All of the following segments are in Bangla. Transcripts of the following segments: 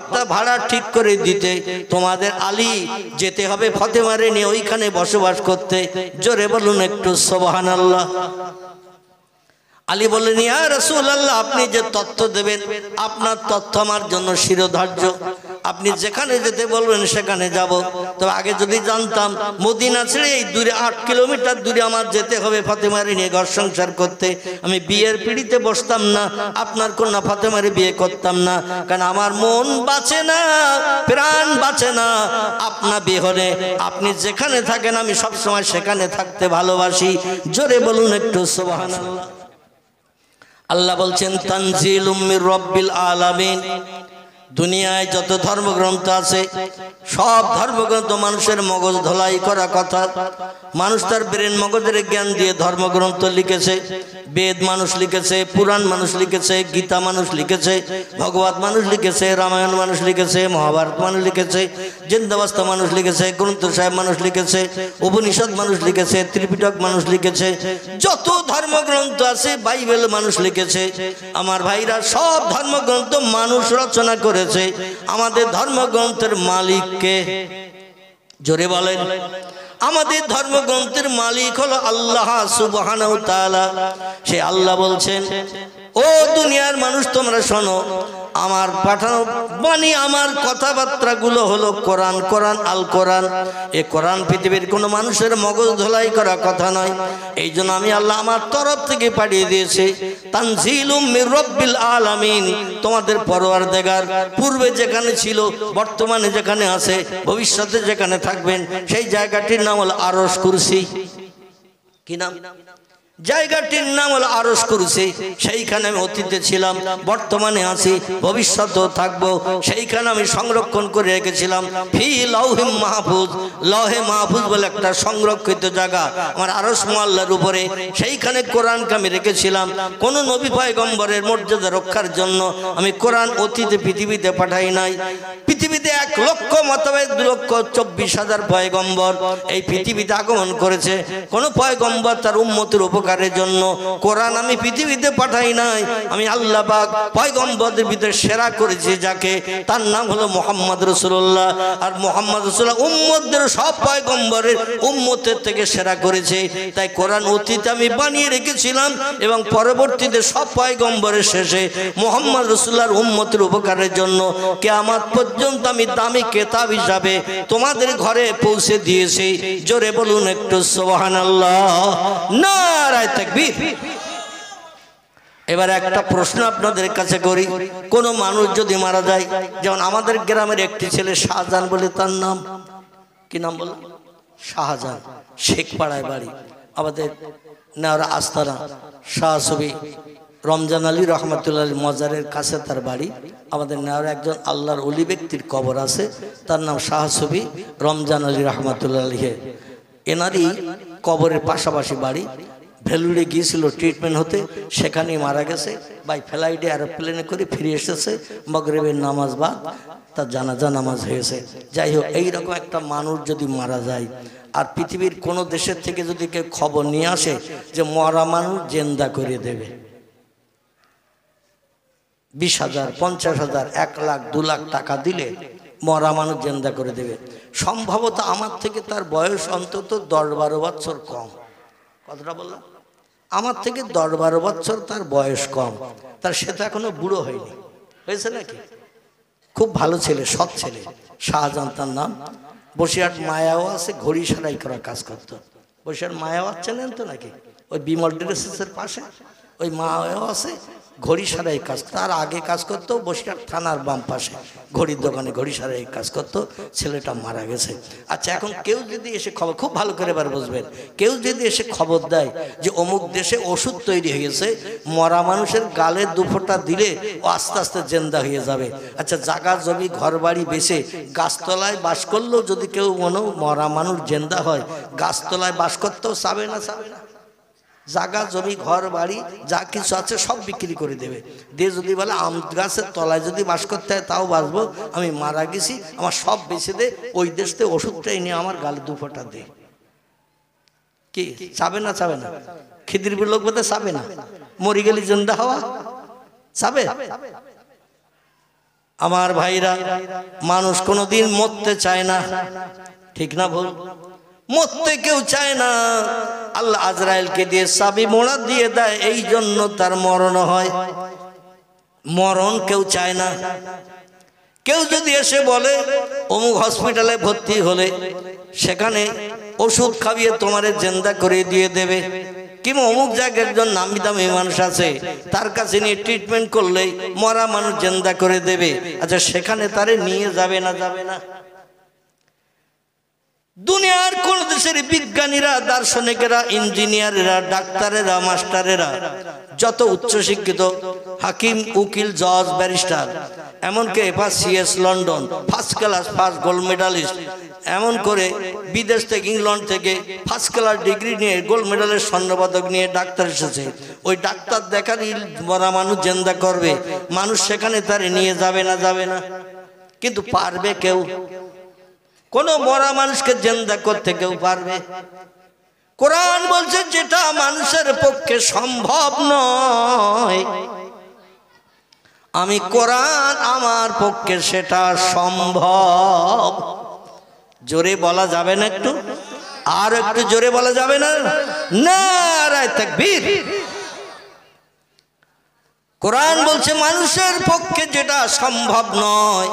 ঘরটা ভাড়া ঠিক করে দিতে, তোমাদের আলী যেতে হবে ফাতেমারে নিয়ে ওইখানে বসবাস করতে। জোরে বলুন একটু সুবহানাল্লাহ। আলী বললেন, ইয়া রাসূলুল্লাহ, আপনি যে তথ্য দেবেন আপনার তথ্য আমার জন্য শিরোধার্য, আপনি যেখানে যেতে বলবেন সেখানে যাব। তবে আগে যদি জানতাম মদিনা ছেড়ে এই দূরে 8 কিলোমিটার দূরে আমার যেতে হবে ফাতেমারে নিয়ে ঘর সংসার করতে, আমি বিয়ের পিড়িতে বসতাম না, আপনার কন্যা ফাতেমারে বিয়ে করতাম না, কারণ আমার মন বাঁচে না, প্রাণ বাঁচে না আপনার বিয়ে হলে। আপনি যেখানে থাকেন আমি সবসময় সেখানে থাকতে ভালোবাসি। জোরে বলুন একটু সুবহানাল্লাহ। আল্লাহ বলছেন, তানজিলুম মির রাব্বিল আলামিন। দুনিয়ায় যত ধর্মগ্রন্থ আছে সব ধর্মগ্রন্থ মানুষের মগজ ধোলাই করা কথা। মানুষ তার ব্রেন মগজের জ্ঞান দিয়ে ধর্মগ্রন্থ লিখেছে। বেদ মানুষ লিখেছে, পুরাণ মানুষ লিখেছে, গীতা মানুষ লিখেছে, ভগবত মানুষ লিখেছে, রামায়ণ মানুষ লিখেছে, মহাভারত মানুষ লিখেছে, জিন্দাবাস্তা মানুষ লিখেছে, গ্রন্থ সাহেব মানুষ লিখেছে, উপনিষদ মানুষ লিখেছে, ত্রিপিটক মানুষ লিখেছে, যত ধর্মগ্রন্থ আছে বাইবেল মানুষ লিখেছে। আমার ভাইরা, সব ধর্মগ্রন্থ মানুষ রচনা করেছে। আমাদের ধর্মগ্রন্থের মালিক কে? জোরে বলেন। আমাদের ধর্মগ্রন্থের মালিক হলো আল্লাহ সুবহানাহু ওয়া তাআলা। সে আল্লাহ বলছেন, ও দুনিয়ার মানুষ তোমরা শোনো, আমার পাঠানো বাণী, আমার কথাবার্তাগুলো হলো কোরআন। কোরআন আল কোরআন। এই কোরআন পৃথিবীর কোনো মানুষের মগজ ধোলাই করা কথা নয়। এই জন্য আমি আল্লাহ আমার তরফ থেকে পাঠিয়ে দিয়েছি। তানজিলুম মির রাব্বিল আলামিন। তোমাদের পরওয়ারদিগার পূর্বে যেখানে ছিল, বর্তমানে যেখানে আছে, ভবিষ্যতে যেখানে থাকবেন, সেই জায়গাটির নাম হলো আরশ কুরসি। কি নাম? জায়গাটির নাম হলো আরশ কুরসি। সেইখানে আমি অতীতে ছিলাম, বর্তমানে আছি, ভবিষ্যতেও থাকবো। সেইখানে আমি সংরক্ষণ করে রেখেছিলাম ফি লাউহিম মাহফুজ। লৌহে মাহফুজ বলে একটা সংরক্ষিত জায়গা আমার আরশ মোয়াল্লার উপরে। সেইখানে কোরআনকে আমি রেখেছিলাম। কোন নবী পয়গম্বরের মর্যাদা রক্ষার জন্য আমি কোরআন অতীতে পৃথিবীতে পাঠাই নাই। পৃথিবীতে 1 লক্ষ মোতাবেক 2,24,000 পয়গম্বর এই পৃথিবীতে আগমন করেছে। কোন পয়গম্বর তার উম্মতের উপকারের জন্য কোরআন আমি পৃথিবীতে পাঠাই নাই। আমি আল্লাহ পাক পয়গম্বরদের ভিতরে সেরা করেছি যাকে, তার নাম হলো মুহাম্মদ রাসূলুল্লাহ। আর মুহাম্মদ রাসূলুল্লাহ উম্মতদের সব পয়গম্বরের উম্মতের থেকে সেরা করেছে। তাই কোরআন অতীতে আমি বানিয়ে রেখেছিলাম এবং পরবর্তীতে সব পয়গম্বরের শেষে মুহাম্মদ রাসূলুল্লাহর উম্মতের উপকারের জন্য কিয়ামত পর্যন্ত আমি দামি কিতাব হিসাবে তোমাদের ঘরে পৌঁছে দিয়েছি। জোরে বলুন একটু সুবহানাল্লাহ। নারায়ে তাকবীর। এবার একটা প্রশ্ন আপনাদের কাছে করি, কোন মানুষ যদি মারা যায়, যেমন আমাদের গ্রামের একটি ছেলে শাহজাহান বলে তার নাম, কি নাম বলে? শাহজাহান, শেখপাড়ায় বাড়ি, আমাদের নেওয়ারা আস্তানা শাহ ছবি রমজান আলী রহমতুল্লাহ মজারের কাছে তার বাড়ি। আমাদের নেওয়ার একজন আল্লাহর ওলি ব্যক্তির কবর আছে, তার নাম শাহ ছবি রমজান আলী রহমতুল্লাহ। এনারই কবরের পাশাপাশি বাড়ি। ভেলুড়ে গিয়েছিল ট্রিটমেন্ট হতে, সেখানেই মারা গেছে। বাই ফ্লাইটে এরোপ্লেনে করে ফিরে এসেছে, মাগরিবের নামাজ বাদ তার জানাজা নামাজ হয়েছে। যাই হোক, এইরকম একটা মানুষ যদি মারা যায় আর পৃথিবীর কোনো দেশের থেকে যদি কেউ খবর নিয়ে আসে যে মরা মানুষ জেন্দা করে দেবে, 20,000, 50,000, 1 লাখ, 2 লাখ টাকা দিলে মরা মানুষ জেন্দা করে দেবে, সম্ভবত আমার থেকে তার বয়স অন্তত 10-12 বছর কম। কতটা বললাম? আমার থেকে 10-12 বছর তার বয়স কম। তার সে তো এখনো বুড়ো হয়নি, হয়েছে নাকি? খুব ভালো ছেলে, সৎ ছেলে। শাহজাহান তার নাম। বসিরহাট মায়াও আছে, ঘড়ি সেলাই করার কাজ করতো। বসিরহাট মায়াও চেনেন তো নাকি? ওই বিমল ড্রেসের পাশে ওই মায়াও আছে, ঘড়ি সারাই কাজ। তার আগে কাজ করতো বসিরহাট থানার বাম পাশে ঘড়ির দোকানে ঘড়ি সারাই কাজ করতো। ছেলেটা মারা গেছে। আচ্ছা, এখন কেউ যদি এসে খবর, খুব ভালো করে এবার বুঝবেন, কেউ যদি এসে খবর দেয় যে অমুক দেশে ওষুধ তৈরি হয়ে গেছে, মরা মানুষের গালে 2 ফোঁটা দিলে ও আস্তে আস্তে জেন্দা হয়ে যাবে। আচ্ছা, জায়গা জমি ঘর বাড়ি বেচে গাছতলায় বাস করলেও যদি কেউ মরা মানুষ জেন্দা হয়, গাছতলায় বাস করতেও চাবে না? চাবে না? জায়গা জমি ঘর বাড়ি যা কিছু আছে সব বিক্রি করে দেবে। দিয়ে যদি বলে আম গাছের তলায় যদি বাস করতে হয় তাও বাঁচবো, আমি মারা গেছি, আমার সব বেঁচে দে, ওই দেশ থেকে ওষুধটাই নিয়ে আমার গালে 2 ফোঁটা দে। কি চাবে না? চাবে না? খিদির লোক বলতে চাবে না? মরি গেলি জিন্দা হওয়া চাবে? আমার ভাইরা, মানুষ কোনোদিন মরতে চায় না, ঠিক না ভুল? মরতে কেউ চায় না। আল্লাহ আজরাইলকে দিয়ে চাবি মোড়া দিয়ে দেয়, এই জন্য তার মরণ হয়। মরণ কেউ চায় না। কেউ যদি এসে বলে অমুক হসপিটালে ভর্তি হলে সেখানে ওষুধ খাইয়ে তোমারে জিন্দা করে দিয়ে দেবে, কিংবা অমুক জায়গায় একজন নামি দামি মানুষ আছে তার কাছে নিয়ে ট্রিটমেন্ট করলে মরা মানুষ জিন্দা করে দেবে, আচ্ছা সেখানে তারে নিয়ে যাবে না? যাবে না। দুনিয়ার কোন দেশের বিজ্ঞানীরা, দার্শনিকেরা, ইঞ্জিনিয়ারেরা, ডাক্তারেরা, মাস্টারেরা, যত উচ্চশিক্ষিত হাকিম, উকিল, জজ, ব্যারিস্টার, এমনকি FCS London first class, first gold medallist, এমন করে বিদেশ থেকে, ইংল্যান্ড থেকে ফার্স্ট ক্লাস ডিগ্রি নিয়ে গোল্ড মেডালের স্বর্ণপদক নিয়ে ডাক্তার এসেছে। ওই ডাক্তার দেখারই মরা মানুষ জিন্দা করবে, মানুষ সেখানে তারে নিয়ে যাবে না? যাবে না। কিন্তু পারবে কেউ? কোন মরা মানুষকে জিন্দা করতে কেউ পারবে? কোরআন বলছে যেটা মানুষের পক্ষে সম্ভব নয়, আমি কোরআন আমার পক্ষে সেটা সম্ভব। জোরে বলা যাবে না? একটু আর একটু জোরে বলা যাবে না? নারায়ে তাকবীর। কোরআন বলছে মানুষের পক্ষে যেটা সম্ভব নয়,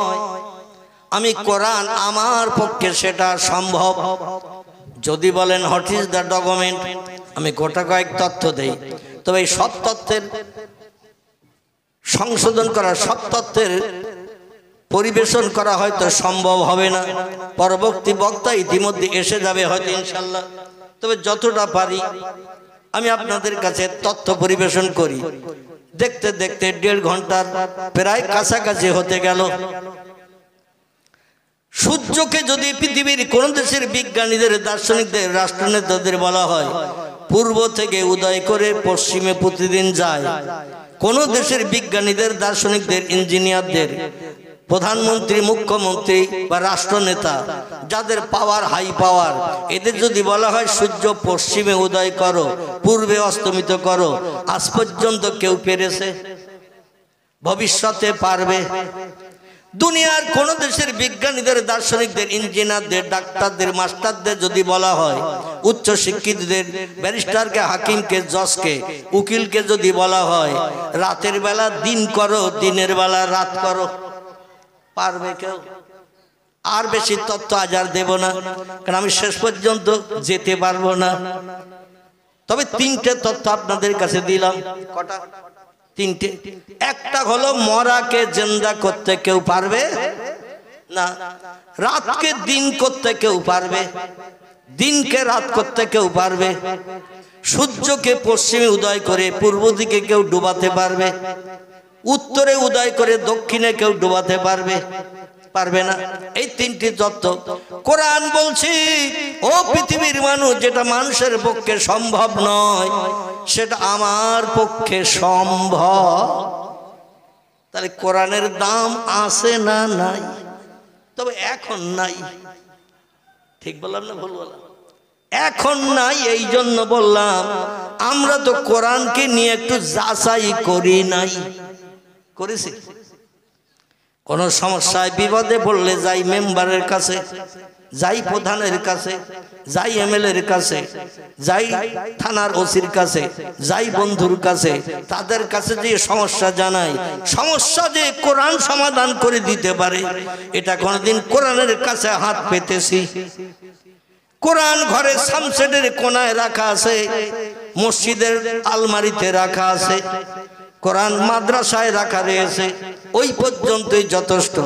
আমি কোরআন আমার পক্ষে সেটা সম্ভব। যদি বলেন হোয়াট ইজ দ্য ডকুমেন্ট, আমি গোটা কয়েক তথ্য দেই, তবে এই সব তথ্যের সংশোধন করা, সব তথ্যের পরিবেশন করা হয়তো সম্ভব হবে না। পরবর্তী বক্তা ইতিমধ্যে এসে যাবে হয়তো ইনশাল্লাহ। তবে যতটা পারি আমি আপনাদের কাছে তথ্য পরিবেশন করি। দেখতে দেখতে 1.5 ঘন্টার প্রায় কাছাকাছি হতে গেল। সূর্যকে যদি পৃথিবীর কোন দেশের বিজ্ঞানীদের, দার্শনিকদের, রাষ্ট্রনেতাদের বলা হয় পূর্ব থেকে উদয় করে পশ্চিমে প্রতিদিন যায়, কোন দেশের বিজ্ঞানীদের, দার্শনিকদের, ইঞ্জিনিয়ারদের, প্রধানমন্ত্রী, মুখ্যমন্ত্রী বা রাষ্ট্রনেতা যাদের পাওয়ার, হাই পাওয়ার, এদের যদি বলা হয় সূর্য পশ্চিমে উদয় করো, পূর্বে অস্তমিত করো, আজ পর্যন্ত কেউ পেরেছে? ভবিষ্যতে পারবে? দুনিয়ার কোন দেশের বিজ্ঞানীদের, দার্শনিকদের, ইঞ্জিনিয়ারদের, ডাক্তারদের, মাস্টারদের যদি বলা হয়, উচ্চ শিক্ষিতদের, ব্যারিস্টারকে, হাকিমকে, জজকে, উকিলকে যদি বলা হয় রাতের বেলা দিন করো, দিনের বেলা রাত করো, পারবে কেউ? আর বেশি তথ্য আজ আর দেব না, কারণ আমি শেষ পর্যন্ত যেতে পারবো না। তবে 3টে তথ্য আপনাদের কাছে দিলাম। কটা? 3টে। একটা হলো মরাকে জিন্দা করতে কেউ পারবে না, রাতকে দিন করতে কেউ পারবে, দিনকে রাত করতে কেউ পারবে, সূর্যকে পশ্চিমে উদয় করে পূর্ব দিকে কেউ ডুবাতে পারবে, উত্তরে উদয় করে দক্ষিণে কেউ ডুবাতে পারবে? পারবে না। এই 3টি তত্ত্ব কোরআন বলছে ও পৃথিবীর মানুষ, যেটা মানুষের পক্ষে সম্ভব নয় সেটা আমার পক্ষে সম্ভব। তাহলে কোরআনের দাম আছে না নাই? তবে এখন নাই। ঠিক বললাম না ভুল বললাম? এখন নাই। এই জন্য বললাম আমরা তো কোরআনকে নিয়ে একটু যাচাই করি নাই। করেছি? কোন সমস্যায় বিপদে পড়লে যাই মেম্বারের কাছে, যাই প্রধানের কাছে, যাই MLA-এর কাছে, যাই থানার ওসির কাছে, যাই বন্ধুর কাছে, তাদের কাছে যে সমস্যা জানাই, সমস্যা যে কোরআন সমাধান করে দিতে পারে এটা কোনদিন কোরআনের কাছে হাত পেতেছি? কোরআন ঘরে সামসেটের কোনায় রাখা আছে, মসজিদের আলমারিতে রাখা আছে, কোরআন মাদ্রাসায় রাখা রয়েছে, ওই পর্যন্তই যথেষ্ট।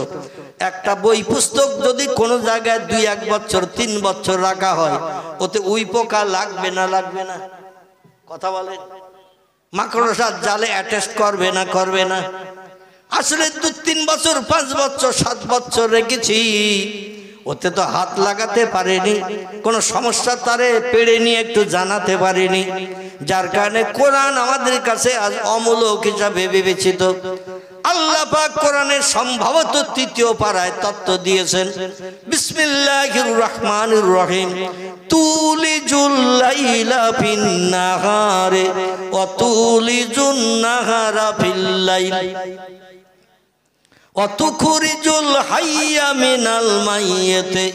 একটা বই পুস্তক যদি কোনো জায়গায় 2-1 বছর 3 বছর রাখা হয়, ওতে উই পোকা লাগবে না? লাগবে না? কথা বলেন। মাকড়সার জালে অ্যাটাচ করবে না? করবে না? আসলে 2-3 বছর, 5 বছর, 7 বছর রেখেছি, ওতে তো হাত লাগাতে পারেনি, কোনো সমস্যা তারে পেড়ে নিয়ে একটু জানাতে পারেনি, যার কারণে কোরআন আমাদের কাছে আজ অমূলক হিসাবে বিবেচিত। আল্লাহ পাক কোরআনের সম্ভবত 3য় পারায় তত্ত্ব দিয়েছেন, বিসমিল্লাহির রহমানির রহিম, তুলিজুল লাইলা ফিন নাহারে ওয়া তুলিজুন নাহারা ফিল লাইল অতুখরিজুল হাইয়া মিনাল মাইয়াতে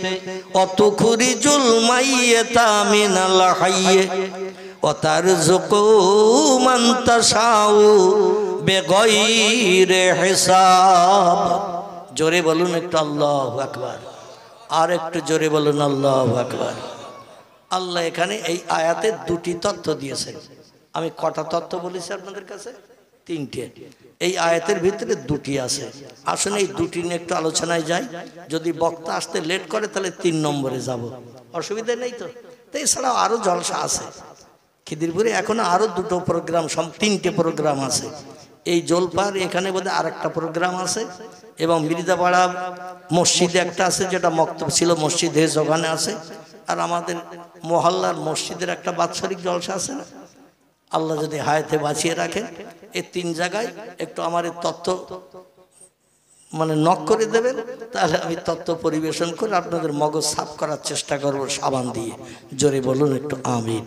অতুখরিজুল মাইয়াতা মিনাল হাইয়ে ওয়াতারযুকু মান তাশাউ বিগাইরি হিসাব। জোরে বলুন একটু আল্লাহু আকবার, আর একটু জোরে বলুন আল্লাহু আকবার। আল্লাহ এখানে এই আয়াতে দুটি তথ্য দিয়েছেন। আমি কটা তথ্য বলেছি আপনাদের কাছে? তিনটে। এই আয়াতের ভিতরে দুটি আছে। আসলে এই দুটি নিয়ে একটু আলোচনায় যাই। যদি বক্তা আসতে লেট করে তাহলে 3 নম্বরে যাব, অসুবিধা নেই তো। এছাড়াও আরো জলসা আছে খিদিরপুরে, এখনো আরো দুটো প্রোগ্রাম, 3টে প্রোগ্রাম আছে। এই জলপার এখানে বোধহয় আরেকটা প্রোগ্রাম আছে, এবং মির্জাপাড়া মসজিদে একটা আছে যেটা মক্তব ছিল মসজিদে, ওখানে আছে। আর আমাদের মহল্লার মসজিদের একটা বাৎসরিক জলসা আছে না। আল্লাহ যদি হায়াতে বাঁচিয়ে রাখেন, এই 3 জায়গায় একটু আমার তথ্য মানে নক করে দেবেন, তাহলে আমি তথ্য পরিবেশন করে আপনাদের মগজ সাফ করার চেষ্টা করব সাবান দিয়ে। জোরে বলুন একটু আমিন।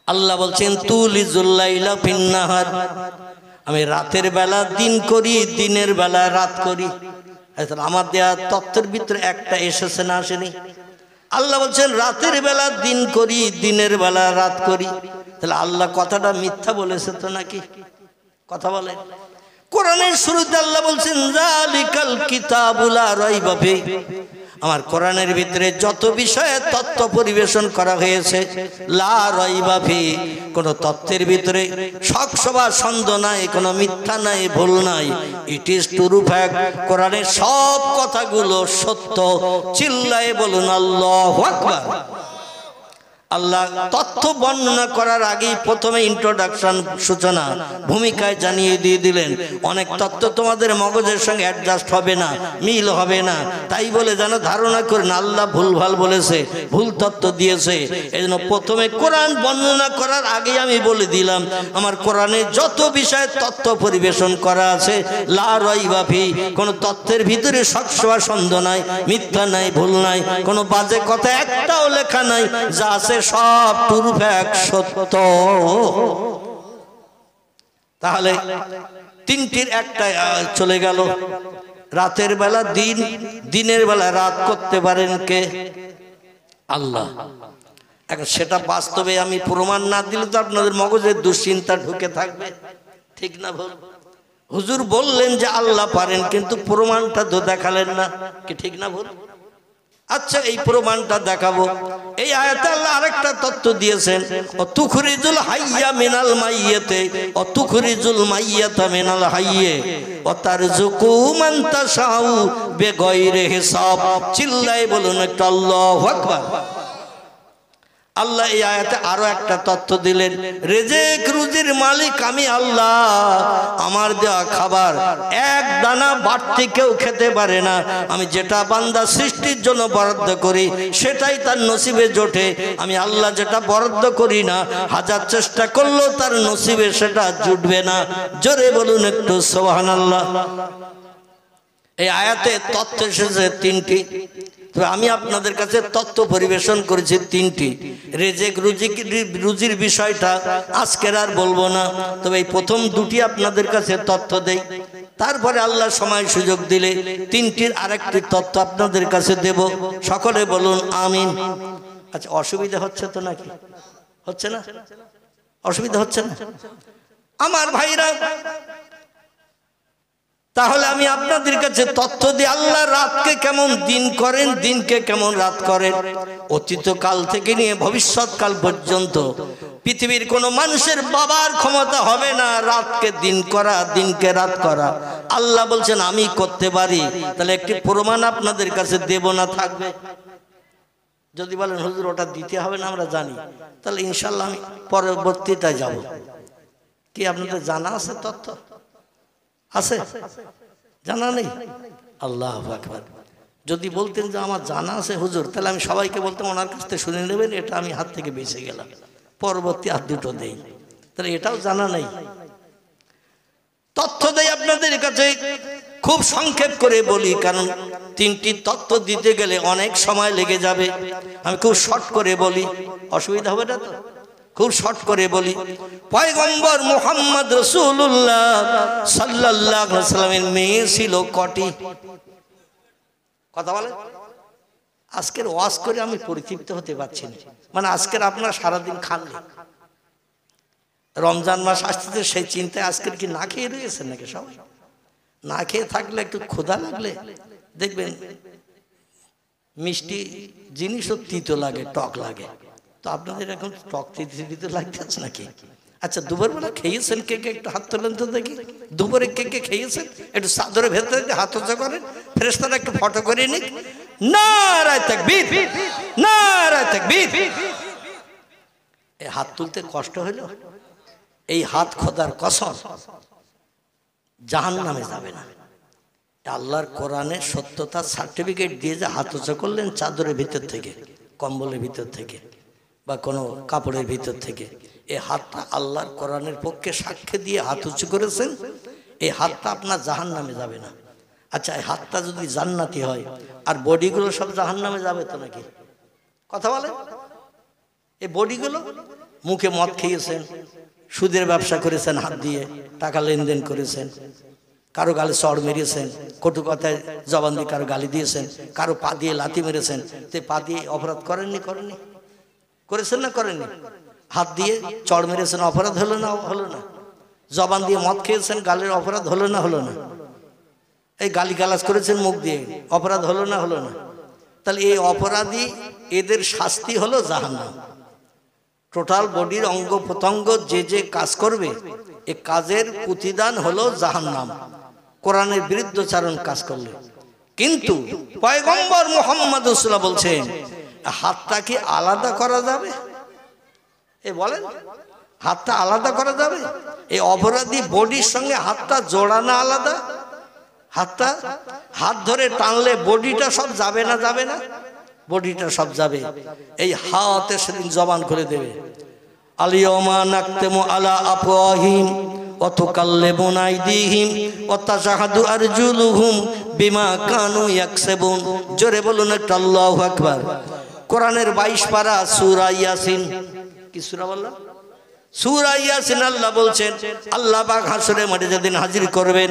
আল্লাহ বলছেন তুলিজুল লাইলা ফিন নাহার, আমি রাতের বেলা দিন করি, দিনের বেলা রাত করি। আমার দেয়া তত্ত্বের ভিতরে একটা এসেছে না আসেনি? আল্লাহ বলছেন রাতের বেলা দিন করি, দিনের বেলা রাত করি। তাহলে আল্লাহ কথাটা মিথ্যা বলেছে তো নাকি? কথা বলে। কোরআনের শুরুতে আল্লাহ বলছেন যালিকাল কিতাবুল লা রাইবা ফীহি, আমার কোরআনের ভিতরে যত বিষয়ে তত্ত্ব পরিবেশন করা হয়েছে, লা রাইবা ফীহি, কোনো তত্ত্বের ভিতরে শকসভা সন্দেহ নাই, কোনো মিথ্যা নাই, ভুল নাই। It is true fact. কোরআনের সব কথাগুলো সত্য। চিল্লায়ে বলুন আল্লাহু আকবার। আল্লাহ তথ্য বর্ণনা করার আগেই প্রথমে ইন্ট্রোডাকশন, সূচনা, ভূমিকায় জানিয়ে দিয়ে দিলেন অনেক তথ্য তোমাদের মগজের সঙ্গে অ্যাডজাস্ট হবে না, মিল হবে না। তাই বলে যেন ধারণা করেন আল্লাহ ভুলভাল বলেছে, ভুল তথ্য দিয়েছে। এই জন্য প্রথমে কোরআন বর্ণনা করার আগেই আমি বলে দিলাম আমার কোরআনে যত বিষয়ে তথ্য পরিবেশন করা আছে, লা রাইবা ফীহি, কোনো তথ্যের ভিতরে শকসভা সন্দেহ নাই, মিথ্যা নাই, ভুল নাই, কোনো বাজে কথা একটাও লেখা নাই। যা আছে সব ট্রু ফ্যাক্ট, সত্য। তাহলে 3টির একটা চলে গেল। রাতের বেলা দিন, দিনের বেলা রাত করতে পারেন কে? আল্লাহ। এখন সেটা বাস্তবে আমি প্রমাণ না দিলে তো আপনাদের মগজে দুশ্চিন্তা ঢুকে থাকবে, ঠিক না ভুল? হুজুর বললেন যে আল্লাহ পারেন, কিন্তু প্রমাণটা তো দেখালেন না, কি ঠিক না ভুল? আচ্ছা, এই প্রমাণটা দেখাবো। এই আয়াতে আল্লাহ আরেকটা তথ্য দিয়েছেন, অতুখরিজুল হাইয়া মিনাল মাইয়াতে অতুখরিজুল মাইয়াতা মিনাল হাইয়ে ওয়াতারযুকু মান তাশাউ বিগাইরি হিসাব। চিল্লায়ে বলুন একটু আল্লাহু আকবার। আল্লাহ এই আয়াতে আরো একটা তথ্য দিলেন, রিজিক রুজির মালিক আমি আল্লাহ। আমার দেওয়া খাবার এক দানা বাড়তি কেউ খেতে পারে না। আমি যেটা বান্দা সৃষ্টির জন্য বরাদ্দ করি সেটাই তার নসিবে জোটে। আমি আল্লাহ যেটা বরাদ্দ করি না, হাজার চেষ্টা করলেও তার নসিবে সেটা জুটবে না। জোরে বলুন একটু সুবহানাল্লাহ। এই আয়াতে তথ্য এসেছে 3টি, তবে আমি আপনাদের কাছে তথ্য পরিবেশন করেছি 3টি। রিজিক রুজির বিষয়টা আজকের আর বলবো না, তবে এই প্রথম 2টি আপনাদের কাছে তথ্য দেই। তারপরে আল্লাহ সময় সুযোগ দিলে 3টির আরেকটি তথ্য আপনাদের কাছে দেব। সকলে বলুন আমিন। আচ্ছা, অসুবিধা হচ্ছে তো নাকি? হচ্ছে না? অসুবিধা হচ্ছে না আমার ভাইরা? তাহলে আমি আপনাদের কাছে তথ্য দিই আল্লাহ রাতকে কেমন দিন করেন, দিনকে কেমন রাত করেন। অতীতকাল থেকে নিয়ে ভবিষ্যৎকাল পর্যন্ত পৃথিবীর কোনো মানুষের বাবার ক্ষমতা হবে না রাতকে দিন করা, দিনকে রাত করা। আল্লাহ বলছেন আমি করতে পারি। তাহলে একটি প্রমাণ আপনাদের কাছে দেব না থাকবে? যদি বলেন হুজুর ওটা দিতে হবে না, আমরা জানি, তাহলে ইনশাল্লাহ আমি পরবর্তীতে যাব। কি আপনাদের জানা আছে তথ্য? আছে? জানা নেই? আল্লাহু আকবার। যদি বলতেন যে আমার জানা আছে হুজুর, তাহলে আমি সবাইকে বলতাম ওনার কাছ থেকে শুনে নেবেন, এটা আমি হাত থেকে বেঁচে গেলাম, পরবর্তী আর দুটো দেই। তাহলে এটাও জানা নেই। তথ্য দেই আপনাদের কাছে, খুব সংক্ষেপ করে বলি, কারণ 3টি তথ্য দিতে গেলে অনেক সময় লেগে যাবে। আমি খুব শর্ট করে বলি, অসুবিধা হবে না তো? খুব শর্ট করে বলি, পয়গম্বর মুহাম্মদ রাসূলুল্লাহ সাল্লাল্লাহু আলাইহি সাল্লামের মেয়ে ছিল কটি? কথা বলে। আজকের ওয়াজ করে আমি পরিতৃপ্ত হতে পারছি না, মানে আজকের আপনারা সারাদিন খাননি, রমজান মাস আসতেছে সেই চিন্তায় আজকের কি না খেয়ে রয়েছেন নাকি? সবাই না খেয়ে থাকলে একটু ক্ষুধা লাগলে দেখবেন মিষ্টি জিনিসও তিতো লাগে, টক লাগে। তো আপনাদের এখন টক তিতো লাগতেছে নাকি? আচ্ছা, দুপুরবেলা খেয়েছেন কে কে? একটু হাত তোলেন তো দেখি। দুপুরে কে কে খেয়েছেন? একটু চাদরের ভেতরে হাত উঁচা করেন, ফেরেশতারা একটু ফটো করে নিক। নারায়ে তাকবীর, নারায়ে তাকবীর। এই হাত তুলতে কষ্ট হলো, এই হাত খোদার কসম জাহান্নামে যাবে না। আল্লাহর কোরআনের সত্যতা সার্টিফিকেট দিয়ে যে হাত উঁচা করলেন চাদরের ভিতর থেকে, কম্বলের ভিতর থেকে বা কোনো কাপড়ের ভিতর থেকে, এই হাতটা আল্লাহর কোরআনের পক্ষে সাক্ষ্য দিয়ে হাত উঁচু করেছেন, এই হাতটা আপনার জাহান্নামে যাবে না। আচ্ছা, এই হাতটা যদি জান্নাতি হয় আর বডিগুলো সব জাহান্নামে যাবে তো নাকি? কথা বলে। এই বডিগুলো মুখে মদ খেয়েছেন, সুদের ব্যবসা করেছেন, হাত দিয়ে টাকা লেনদেন করেছেন, কারো গালে চড় মেরেছেন, কটু কথায় জবান দিয়ে কারো গালি দিয়েছেন, কারো পা দিয়ে লাথি মেরেছেন, তো পা দিয়ে অপরাধ করেননি? করেননি? করেছেন না করেননি? হাত দিয়ে চড় মেরেছেন, অপরাধ হলো না? হলো না? জবান দিয়ে মদ খেয়েছেন, গালের অপরাধ হলো না? হলো না? এই গালি গালাজ করেছেন মুখ দিয়ে, অপরাধ হলো না? হলো না? তাহলে এই অপরাধী এদের শাস্তি হলো জাহান্নাম। টোটাল বডির অঙ্গ প্রত্যঙ্গ যে যে কাজ করবে এই কাজের প্রতিদান হলো জাহান্নাম, কোরআনের বিরুদ্ধচারণ কাজ করলে। কিন্তু পয়গম্বর মুহাম্মদ রাসূলুল্লাহ বলছেন হাতটা কি আলাদা করা যাবে? এ বলেন, হাতটা আলাদা করা যাবে? এই অপরাধী বডির সঙ্গে হাতটা জোড়ানো আলাদা। হাতটা হাত ধরে টানলে বডিটা সব যাবে না? যাবে না? বডিটা সব যাবে। এই হাতে সেদিন জবান খুলে দেবে, আলিয়াউমা নাকতামু আলা আফওয়াহিম ওয়া তুকাল্লিমুনা আইদিহিম ওয়া তাশহাদু আরজুলুহুম বিমা কানু ইয়াকসিবুন। জোরে বলুন একটা আল্লাহু আকবার। কোরআনের 22 পারা সূরা ইয়াসিন। কি সূরা বললাম? সূরা ইয়াসিন। আল্লাহ বলছেন আল্লাহ পাক হাসরে মাঠে যেদিন হাজির করবেন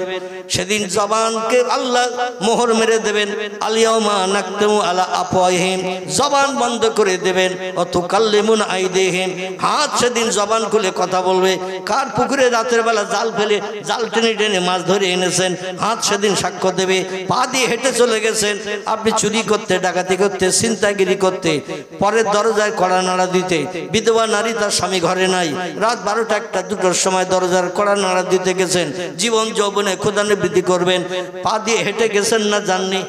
সেদিন জবানকে আল্লাহ মোহর মেরে দেবেন। আলিয়াউমা নাকতামু আলা আফওয়াহিম, জবান বন্ধ করে দেবেন। ওয়া তুকাল্লিমুনা আইদিহিম, হাত সেদিন জবান খুলে কথা বলবে। কার পুকুরে রাতের বেলা জাল ফেলে জাল টেনে টেনে মাছ ধরে এনেছেন, হাত সেদিন সাক্ষ্য দেবে। পা দিয়ে হেঁটে চলে গেছেন আপনি চুরি করতে, ডাকাতি করতে, ছিনতাইগিরি করতে, পরের দরজায় কড়া নাড়া দিতে। বিধবা নারী, তার স্বামী ঘরে নাই, রাত 12টা 1টা 2টোর সময় দরজার কড়া নাড়া দিতে গেছেন। জীবন যৌবনে ক্ষুধানিবৃত্তি করবেন, পা দিয়ে হেঁটে গেছেন না যাননি?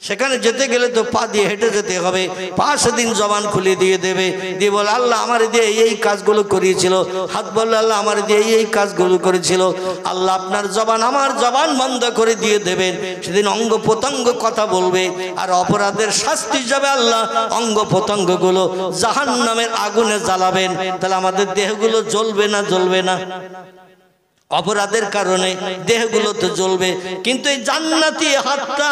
সেখানে যেতে গেলে তো পা দিয়ে হেঁটে যেতে হবে। পা সেদিন জবান খুলে দিয়ে দেবে, দিয়ে বলে আল্লাহ আমার দিয়ে এই কাজগুলো করিয়েছিল। হাত বললে আল্লাহ আমার দিয়ে এই কাজগুলো করেছিল। আল্লাহ আপনার জবান আমার জবান বন্ধ করে দিয়ে দেবেন। সেদিন অঙ্গ প্রত্যঙ্গ কথা বলবে, আর অপরাধের শাস্তি যাবে আল্লাহ অঙ্গ প্রত্যঙ্গগুলো জাহান্নামের আগুনে জ্বালাবেন। তাহলে আমাদের দেহগুলো জ্বলবে না? জ্বলবে না? অপরাধের কারণে দেহগুলো তো জ্বলবে, কিন্তু এই জান্নাতি হাতটা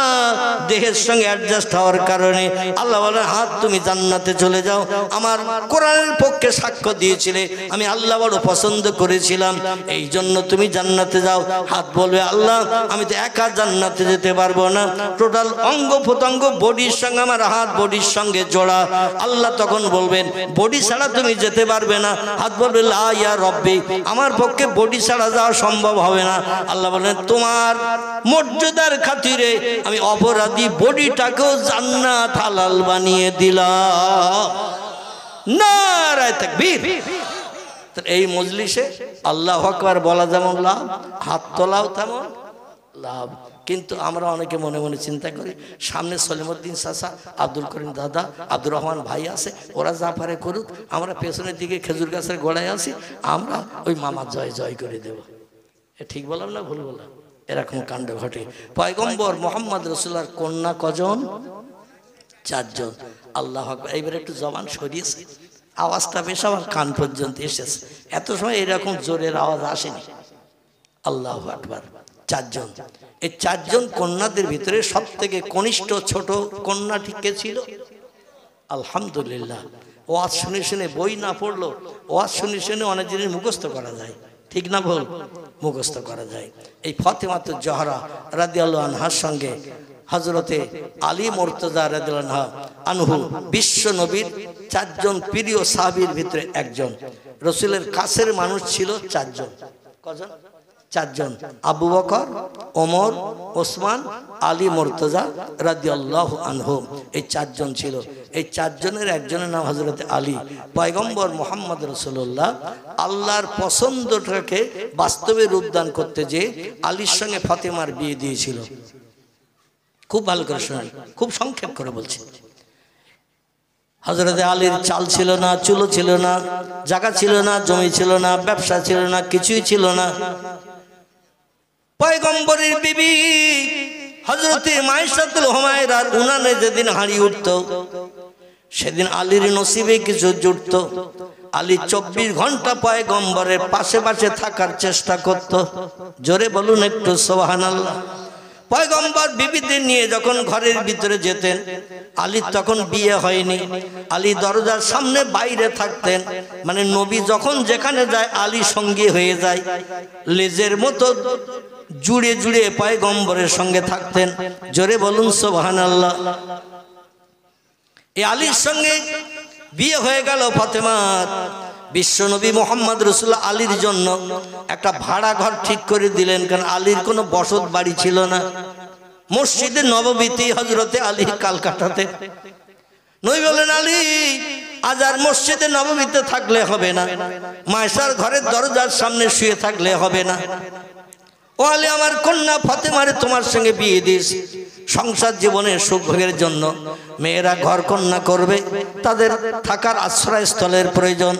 দেহের সঙ্গে অ্যাডজাস্ট হওয়ার কারণে আল্লাহ বলেন হাত তুমি জান্নাতে চলে যাও। আমার কোরআনের পক্ষে সাক্ষ্য দিয়েছিলে, আমি আল্লাহ বড় পছন্দ করেছিলাম, এই জন্য তুমি জান্নাতে যাও। হাত বলবে আল্লাহ আমি তো একা জান্নাতে যেতে পারবো না, টোটাল অঙ্গ প্রত্যঙ্গ বডির সঙ্গে আমার হাত বডির সঙ্গে জোড়া। আল্লাহ তখন বলবেন বডি ছাড়া তুমি যেতে পারবে না। হাত বলবে লা ইয়া রব্বি, আমার পক্ষে বডি ছাড়া যাওয়া সম্ভব হবে না। আল্লাহ বলেন তোমার মর্যাদার খাতিরে আমি অপরাধী বডিটাকেও জান্নাত হালাল বানিয়ে দিলাম। নারায়ে তাকবীর। এই মজলিসে আল্লাহু আকবার বলা যেমন লাভ, হাত তোলাও তেমন লাভ। কিন্তু আমরা অনেকে মনে মনে চিন্তা করি সামনে সলিমউদ্দিন চাচা, আব্দুল করিম দাদা, আব্দুর রহমান ভাই আছে, ওরা যা পারে করুক, আমরা পেছনের দিকে খেজুর গাছের গোড়ায় আছি, আমরা ওই মামা জয় জয় করে দেব। ঠিক বললাম না ভুল বললাম? এরকম কাণ্ড ঘটে। পয়গম্বর মুহাম্মদ রাসূলুল্লাহর কন্যা কজন? 4 জন। আল্লাহু আকবার। এইবার একটু জবান সরিয়েছে, আওয়াজটা বেশ আমার কান পর্যন্ত এসেছে। এত সময় এরকম জোরের আওয়াজ আসেনি। আল্লাহু আকবার। 4 জন। এই 4 জন কন্যাদের ভিতরে সব থেকে কনিষ্ঠ ছোট কন্যাটি কে ছিল? আলহামদুলিল্লাহ ওয়াজ শুনে শুনে, বই না পড়লো, ওয়াজ শুনে শুনে অনেক জিনিস মুখস্থ করা যায়, ঠিক না ভুল? মুখস্থ করা যায়। এই ফাতেমাতুজ জোহরা রাদিয়াল্লাহু আনহার সঙ্গে হযরতে আলী মুর্তজা রাদিয়াল্লাহু আনহু বিশ্ব নবীর 4 জন প্রিয় সাহাবীর ভিতরে একজন। রাসূলের কাছের মানুষ ছিল 4 জন। কজন? 4 জন। আবু বকর, ওমর, ওসমান, আলী মুর্তজা রাদিয়াল্লাহু আনহু, এই 4 জন ছিল। এই 4 জনের একজনের নাম হযরতে আলী। পয়গম্বর মুহাম্মদ রাসূলুল্লাহ আল্লাহর পছন্দটাকে বাস্তবে রূপদান করতে যে আলীর সঙ্গে ফাতেমার বিয়ে দিয়েছিল। খুব ভালো করে শুনুন, খুব সংক্ষেপ করে বলছি। হযরতে আলীর চাল ছিল না, চুলো ছিল না, জায়গা ছিল না, জমি ছিল না, ব্যবসা ছিল না, কিছুই ছিল না। পয়গম্বরের বিবি হযরতে মাইশাতুল হুমায়রার উনানে যেদিন হাঁড়ি উঠত, সেদিন আলীর নসিবে কিছু জুটত। আলী 24 ঘন্টা পয়গম্বরের পাশে পাশে থাকার চেষ্টা করত। জোরে বলুন একটু সুবহানাল্লাহ। পয়গম্বর বিবিদের নিয়ে যখন ঘরের ভিতরে যেতেন, আলীর তখন বিয়ে হয়নি, আলী দরজার সামনে বাইরে থাকতেন। মানে নবী যখন যেখানে যায় আলী সঙ্গী হয়ে যায়, লেজের মতো জুড়ে জুড়ে পয়গম্বরের সঙ্গে থাকতেন। জোরে বলুন সুবহানাল্লাহ। এই আলীর সঙ্গে বিয়ে হয়ে গেল ফাতেমার। বিশ্বনবী মুহাম্মদ রাসূলুল্লাহ আলীর জন্য একটা ভাড়া ঘর ঠিক করে দিলেন, কারণ আলীর কোনো বসত বাড়ি ছিল না। মসজিদে নববীতে হযরতে আলী কালকাটাতে। নবী বলেন, আলী আজ আর মসজিদে নববীতে থাকলে হবে না, মায়েশার ঘরের দরজার সামনে শুয়ে থাকলে হবে না। ও আলী, আমার কন্যা ফাতেমারে তোমার সঙ্গে বিয়ে দিস। সংসার জীবনের সুখ ভোগের জন্য মেয়েরা ঘর কন্যা করবে, তাদের থাকার আশ্রয়স্থলের প্রয়োজন।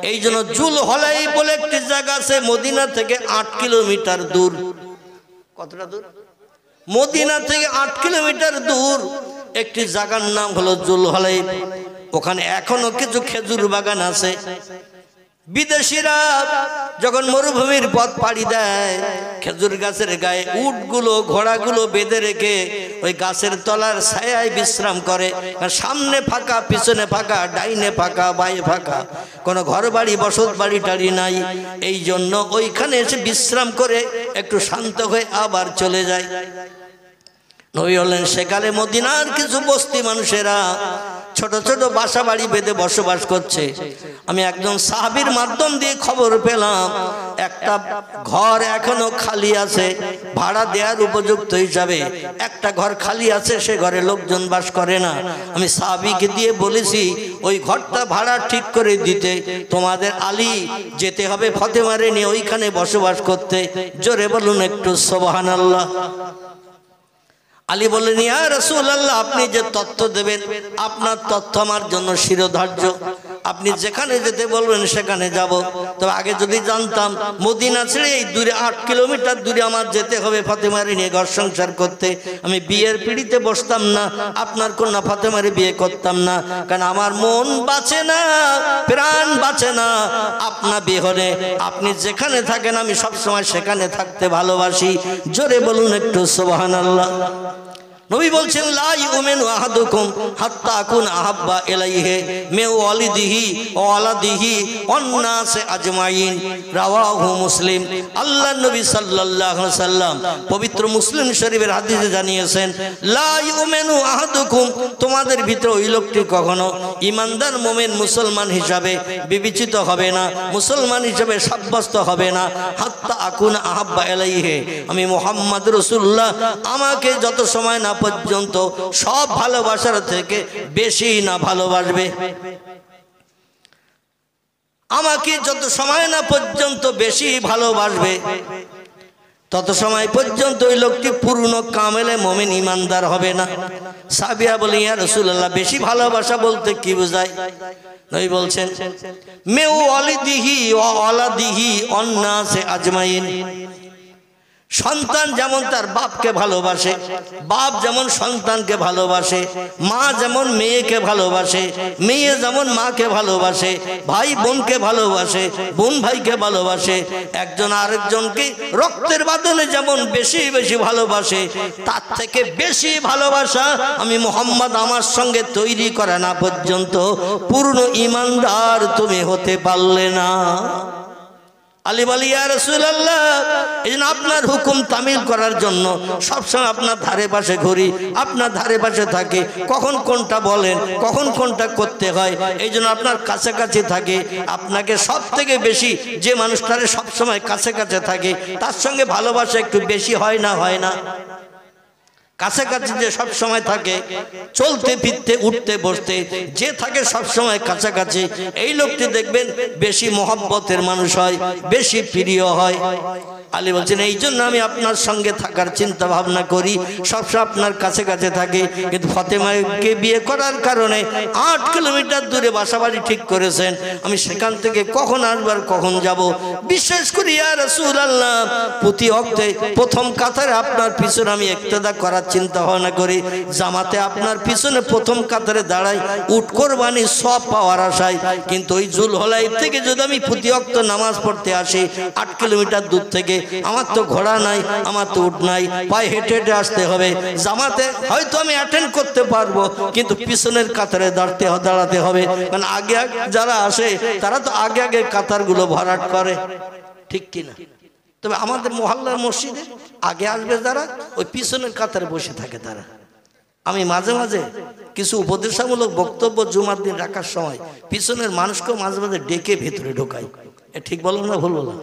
এই জন্য জুল হলাই বলে একটি জায়গা আছে মদিনা থেকে 8 কিলোমিটার দূর। কতটা দূর? মদিনা থেকে 8 কিলোমিটার দূর একটি জায়গার নাম হলো জুল হলাই। ওখানে এখনো কিছু খেজুর বাগান আছে। বিদেশিরা যখন মরুভূমির পথ পাড়ি দেয়, খেজুর গাছের গায়ে উটগুলো ঘোড়াগুলো বেঁধে রেখে ওই গাছের তলার ছায়ায় বিশ্রাম করে। সামনে ফাঁকা, পিছনে ফাঁকা, ডাইনে ফাঁকা, বাঁয়ে ফাঁকা, কোনো ঘর বাড়ি বসত বাড়ি টাড়ি নাই। এই জন্য ওইখানে এসে বিশ্রাম করে একটু শান্ত হয়ে আবার চলে যায়। নবী বললেন, সেকালে মদিনার কিছু বস্তি মানুষেরা ছোট ছোট বাসা বাড়ি বেঁধে বসবাস করছে। আমি একজন সাহাবীর মাধ্যম দিয়ে খবর পেলাম একটা ঘর এখনো খালি আছে, ভাড়া দেওয়ার উপযুক্ত হিসাবে একটা ঘর খালি আছে, সে ঘরে লোকজন বাস করে না। আমি সাহাবীকে দিয়ে বলেছি ওই ঘরটা ভাড়া ঠিক করে দিতে। তোমাদের আলী যেতে হবে ফাতেমারে নিয়ে ওইখানে বসবাস করতে। জোরে বলুন একটু সুবহানাল্লাহ। আলী বললেন, ইয়া রাসূলুল্লাহ, আপনি যে তথ্য দেবেন আপনার তথ্য আমার জন্য শিরোধার্য। আপনি যেখানে যেতে বলবেন সেখানে যাব। তবে আগে যদি জানতাম মদিনা ছেড়ে এই দূরে 8 কিলোমিটার দূরে আমার যেতে হবে ফাতেমারে নিয়ে ঘর সংসার করতে, আমি বিয়ের পিড়িতে বসতাম না, আপনার কন্যা ফাতেমারে বিয়ে করতাম না। কারণ আমার মন বাঁচে না, প্রাণ বাঁচে না আপনার বিয়ে হলে। আপনি যেখানে থাকেন আমি সবসময় সেখানে থাকতে ভালোবাসি। জোরে বলুন একটু সুবহানাল্লাহ। নবী বলছেন, লা ইউমিনু আহাদুকুম হাত্তা আকুন আহাব্বা ইলাইহি মিন ওয়ালিদিহি ওয়া ওয়ালাদিহি ওয়ান নাস আজমাইন। রাওয়াহু মুসলিম। আল্লাহর নবী সাল্লাল্লাহু আলাইহি সাল্লাম পবিত্র মুসলিম শরীফের হাদিসে জানিয়েছেন, লা ইউমিনু আহাদুকুম, তোমাদের ভিতরে ওই লোকটি কখনো ঈমানদার মুমিন মুসলমান হিসাবে বিবেচিত হবে না, মুসলমান হিসাবে সাব্যস্ত হবে না, হাত্তা আকুন আহাব্বা ইলাইহি, আমি মুহাম্মদ রাসূলুল্লাহ আমাকে যত সময় না পর্যন্ত সব ভালোবাসার থেকে বেশি না ভালোবাসবে, আমাকে যত সময় না পর্যন্ত বেশি ভালোবাসবে, তত সময় পর্যন্ত ওই লোকটি পূর্ণ কামেলে মুমিন ঈমানদার হবে না। সাহাবীরা বলেন, ইয়া রাসূলুল্লাহ, বেশি ভালোবাসা বলতে কি বোঝায়? নবী বলছেন, মে ওয়ালিদিহি ওয়া ওয়ালাদিহি ওয়ান নাস আজমাইন, সন্তান যেমন তার বাপকে ভালোবাসে, বাপ যেমন সন্তানকে ভালোবাসে, মা যেমন মেয়েকে ভালোবাসে, মেয়ে যেমন মাকে ভালোবাসে, ভাই বোনকে ভালোবাসে, বোন ভাইকে ভালোবাসে, একজন আরেকজনকে রক্তের বাঁধনে যেমন বেশি বেশি ভালোবাসে, তার থেকে বেশি ভালোবাসা আমি মুহাম্মদ আমার সঙ্গে তৈরি করা না পর্যন্ত পূর্ণ ঈমানদার তুমি হতে পারলে না। আলী বলে ইয়া রাসূলুল্লাহ, এইজন্য আপনার হুকুম তামিল করার জন্য সবসময় আপনার ধারে পাশে ঘুরি, আপনার ধারে পাশে থাকে, কখন কোনটা বলেন, কখন কোনটা করতে হয়, এইজন্য আপনার কাছাকাছি থাকে। আপনাকে সব থেকে বেশি যে মানুষটারে সবসময় কাছে কাছে থাকে তার সঙ্গে ভালোবাসা একটু বেশি হয় না? হয় না? কাছাকাছি যে সব সময় থাকে, চলতে ফিরতে উঠতে বসতে যে থাকে সব সময় কাছাকাছি, এই লোকটি দেখবেন বেশি মহব্বতের মানুষ হয়, বেশি প্রিয় হয়। আলী বলছেন এই জন্য আমি আপনার সঙ্গে থাকার চিন্তা ভাবনা করি, সবসময় আপনার কাছে কাছে থাকে। কিন্তু ফাতেমাকে বিয়ে করার কারণে 8 কিলোমিটার দূরে বাসাবাড়ি ঠিক করেছেন। আমি সেখান থেকে কখন আসবার কখন যাব, বিশেষ করে ইয়া রাসূলুল্লাহ প্রতি ওয়াক্তে প্রথম কাতারে আপনার পিছনে আমি ইক্তেদা করার চিন্তা ভাবনা করি, জামাতে আপনার পিছনে প্রথম কাতারে দাঁড়াই উট কোরবানি সব পাওয়ার আশায়। কিন্তু ওই জুলহলাইফ থেকে যদি আমি প্রতি ওয়াক্ত নামাজ পড়তে আসি 8 কিলোমিটার দূর থেকে, আমার তো ঘোড়া নাই, আমার তো উট নাই, পায়ে হেঁটে হেঁটে আসতে হবে। জামাতে হয়তো আমি অ্যাটেন্ড করতে পারবো, কিন্তু পিছনের কাতারে দাঁড়াতে হবে, কারণ আগে যারা আসে তারা তো আগে আগে কাতারগুলো ভরাট করে, ঠিক কিনা? তবে আমাদের মহল্লার মসজিদে আগে আসবে যারা, ওই পিছনের কাতারে বসে থাকে তারা। আমি মাঝে মাঝে কিছু উপদেশামূলক বক্তব্য জুমার দিন রাখার সময় পিছনের মানুষকেও মাঝে মাঝে ডেকে ভেতরে ঢোকাই। ঠিক বললাম না ভুল বললাম?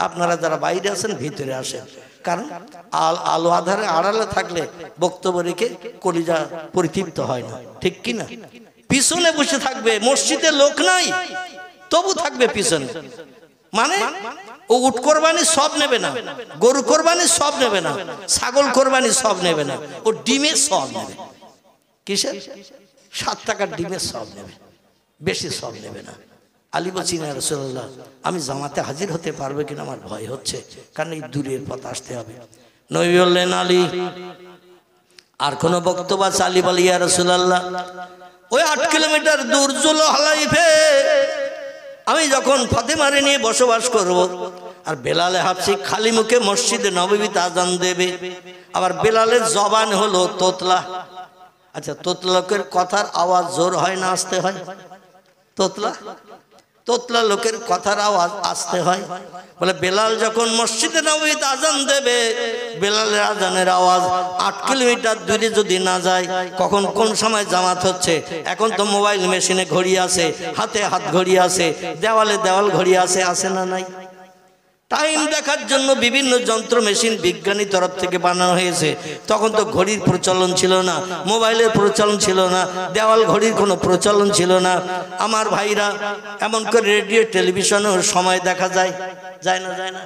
আপনারা যারা বাইরে আছেন ভিতরে আসেন, কারণ আলো আধারে আড়ালে থাকলে বক্তব্য রেখে কলিজা পরিতৃপ্ত হয় না, ঠিক কিনা? পিছনে বসে থাকবে, মসজিদে লোক নাই তবু থাকবে পিছনে। মানে ও উট কোরবানি সব নেবে না, গরু কোরবানি সব নেবে না, ছাগল কোরবানি সব নেবে না, ও ডিমের সব নেবে। কিসের? 7 টাকার ডিমের সব নেবে, বেশি সব নেবে না। আলী বলছেন ইয়া রাসূলুল্লাহ আমি জামাতে হাজির হতে পারবো কিনা আমার ভয় হচ্ছে, কারণ এই দূরের পথ আসতে হবে। নবী বললেন আলী আর কোন বক্তব্য আছে? আলী বলে ইয়া রাসূলুল্লাহ ওই 8 কিলোমিটার দূর জুলহলাইফে আমি যখন ফাতেমারে নিয়ে বসবাস করব, আর বেলালে হাফসি খালি মুখে মসজিদে নববীতে আজান দেবে, আবার বেলালের জবান হলো তোতলা। আচ্ছা, তোতলা লোকের কথার আওয়াজ জোর হয় না আস্তে হয়? তোতলা লোকের কথার আওয়াজ আসতে হয়। বলে বেলাল যখন মসজিদে নববীতে আজান দেবে, বেলালের আজানের আওয়াজ 8 কিলোমিটার দূরে যদি না যায়, কখন কোন সময় জামাত হচ্ছে, এখন তো মোবাইল মেশিনে ঘড়ি আছে, হাতে হাত ঘড়ি আছে, দেওয়ালে দেওয়াল ঘড়ি আছে, আছে না নাই? টাইম দেখার জন্য বিভিন্ন যন্ত্র মেশিন বিজ্ঞানী তরফ থেকে বানানো হয়েছে। তখন তো ঘড়ির প্রচলন ছিল না, মোবাইলের প্রচলন ছিল না, দেওয়াল ঘড়ির কোনো প্রচলন ছিল না। আমার ভাইরা এমন করে রেডিও টেলিভিশনেও সময় দেখা যায়, যায় না? যায় না?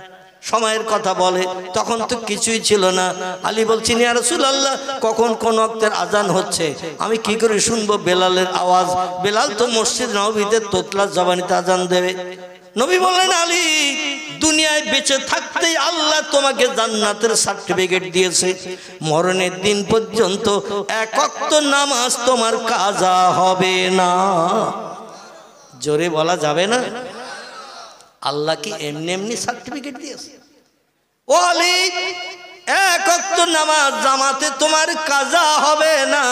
সময়ের কথা বলে, তখন তো কিছুই ছিল না। আলী বলছেন ইয়া রাসূলুল্লাহ কখন কোন ওয়াক্তের আজান হচ্ছে আমি কি করে শুনবো বেলালের আওয়াজ? বেলাল তো মসজিদ নববীতে তোতলা জবানিতে আজান দেবে। নবী বললেন আলী দুনিয়ায় বেঁচে থাকতেই আল্লাহ তোমাকে জান্নাতের সার্টিফিকেট দিয়েছে, মরণের দিন পর্যন্ত 1 ওয়াক্ত নামাজ তোমার কাজা হবে না। জোরে বলা যাবে না? আল্লাহ কি এমনি এমনি সার্টিফিকেট দিয়েছে? ও আলী 1 ওয়াক্ত নামাজ জামাতে তোমার কাজা হবে না।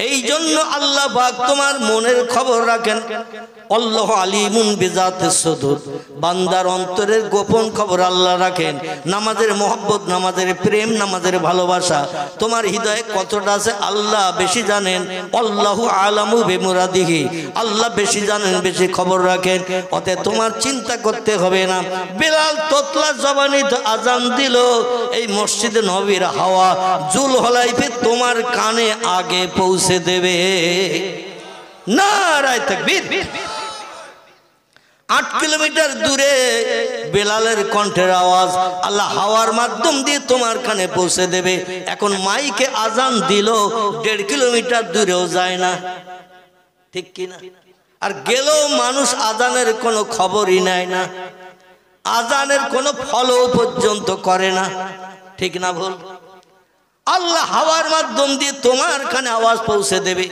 এই জন্য আল্লাহ পাক তোমার মনের খবর রাখেন। আল্লাহ আলিমুন বিজাতিস সুদূর, বান্দার অন্তরের গোপন খবর আল্লাহ রাখেন। নামাজের মহব্বত, নামাজের প্রেম, নামাজের ভালোবাসা তোমার হৃদয়ে কতটা আছে আল্লাহ বেশি জানেন। আল্লাহু আলামু বিমুরাদিহি, আল্লাহ বেশি জানেন, বেশি খবর রাখেন। অতএব তোমার চিন্তা করতে হবে না। বেলাল তোতলা জবানিতে আজান দিল, এই মসজিদে নববীর হাওয়া জুলহলাইফে তোমার কানে আগে পৌঁছে দেবে। নারায়ে তাকবীর। 8 কিলোমিটার দূরে বেলালের কণ্ঠের আওয়াজ আল্লাহ হাওয়ার মাধ্যম দিয়ে তোমার কানে পৌঁছে দেবে। এখন মাইকে আজান দিল 1.5 কিলোমিটার দূরেও যায় না, ঠিক কিনা? আর গেলেও মানুষ আজানের কোনো খবরই নেয় না। আজানের কোনো ফলো পর্যন্ত করে না। ঠিক না ভুল? আল্লাহ হাওয়ার মাধ্যম দিয়ে তোমার কানে আওয়াজ পৌঁছে দেবে।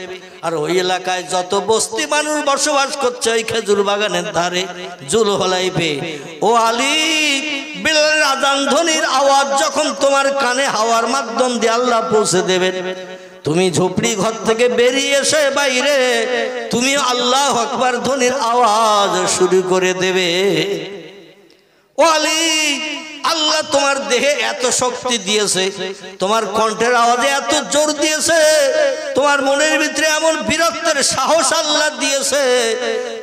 আর ওই এলাকায় যত বস্তি মানুষ বসবাস করছে ওই খেজুর বাগানের ধারে জুলহলাইফে, ও আলী, বিলালের আজান ধ্বনির আওয়াজ যখন তোমার কানে হাওয়ার মাধ্যম দিয়ে আল্লাহ পৌঁছে দেবেন, তুমি ঝুপড়ি ঘর থেকে বেরিয়ে এসে বাইরে তুমি আল্লাহু আকবার ধ্বনির আওয়াজ শুরু করে দেবে। ও আলী, আল্লাহ তোমার দেহে এত শক্তি দিয়েছে, তোমার কণ্ঠের আওয়াজে এত জোর দিয়েছে, তোমার মনের ভিতরে এমন বীরত্বের সাহস আল্লাহ দিয়েছে,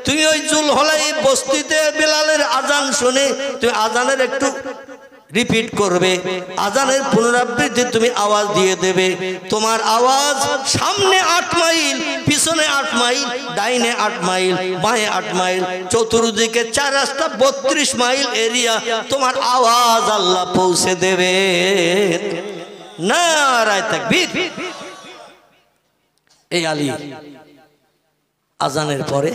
তুমি ওই জুলহলাইফ বস্তিতে বিলালের আজান শুনে তুমি আজানের একটু রিপিট করবে, আজানের পুনরাবৃত্তি তুমি আওয়াজ দিয়ে দেবে। তোমার আওয়াজ সামনে 8 মাইল, পিছনে 8 মাইল, ডাইনে 8 মাইল, বাঁয়ে 8 মাইল, চতুর্দিকে 4 রাস্তা 32 মাইল এরিয়া তোমার আওয়াজ আল্লাহ পৌঁছে দেবে। নারায়ে তাকবীর। এই আলী আজানের পরে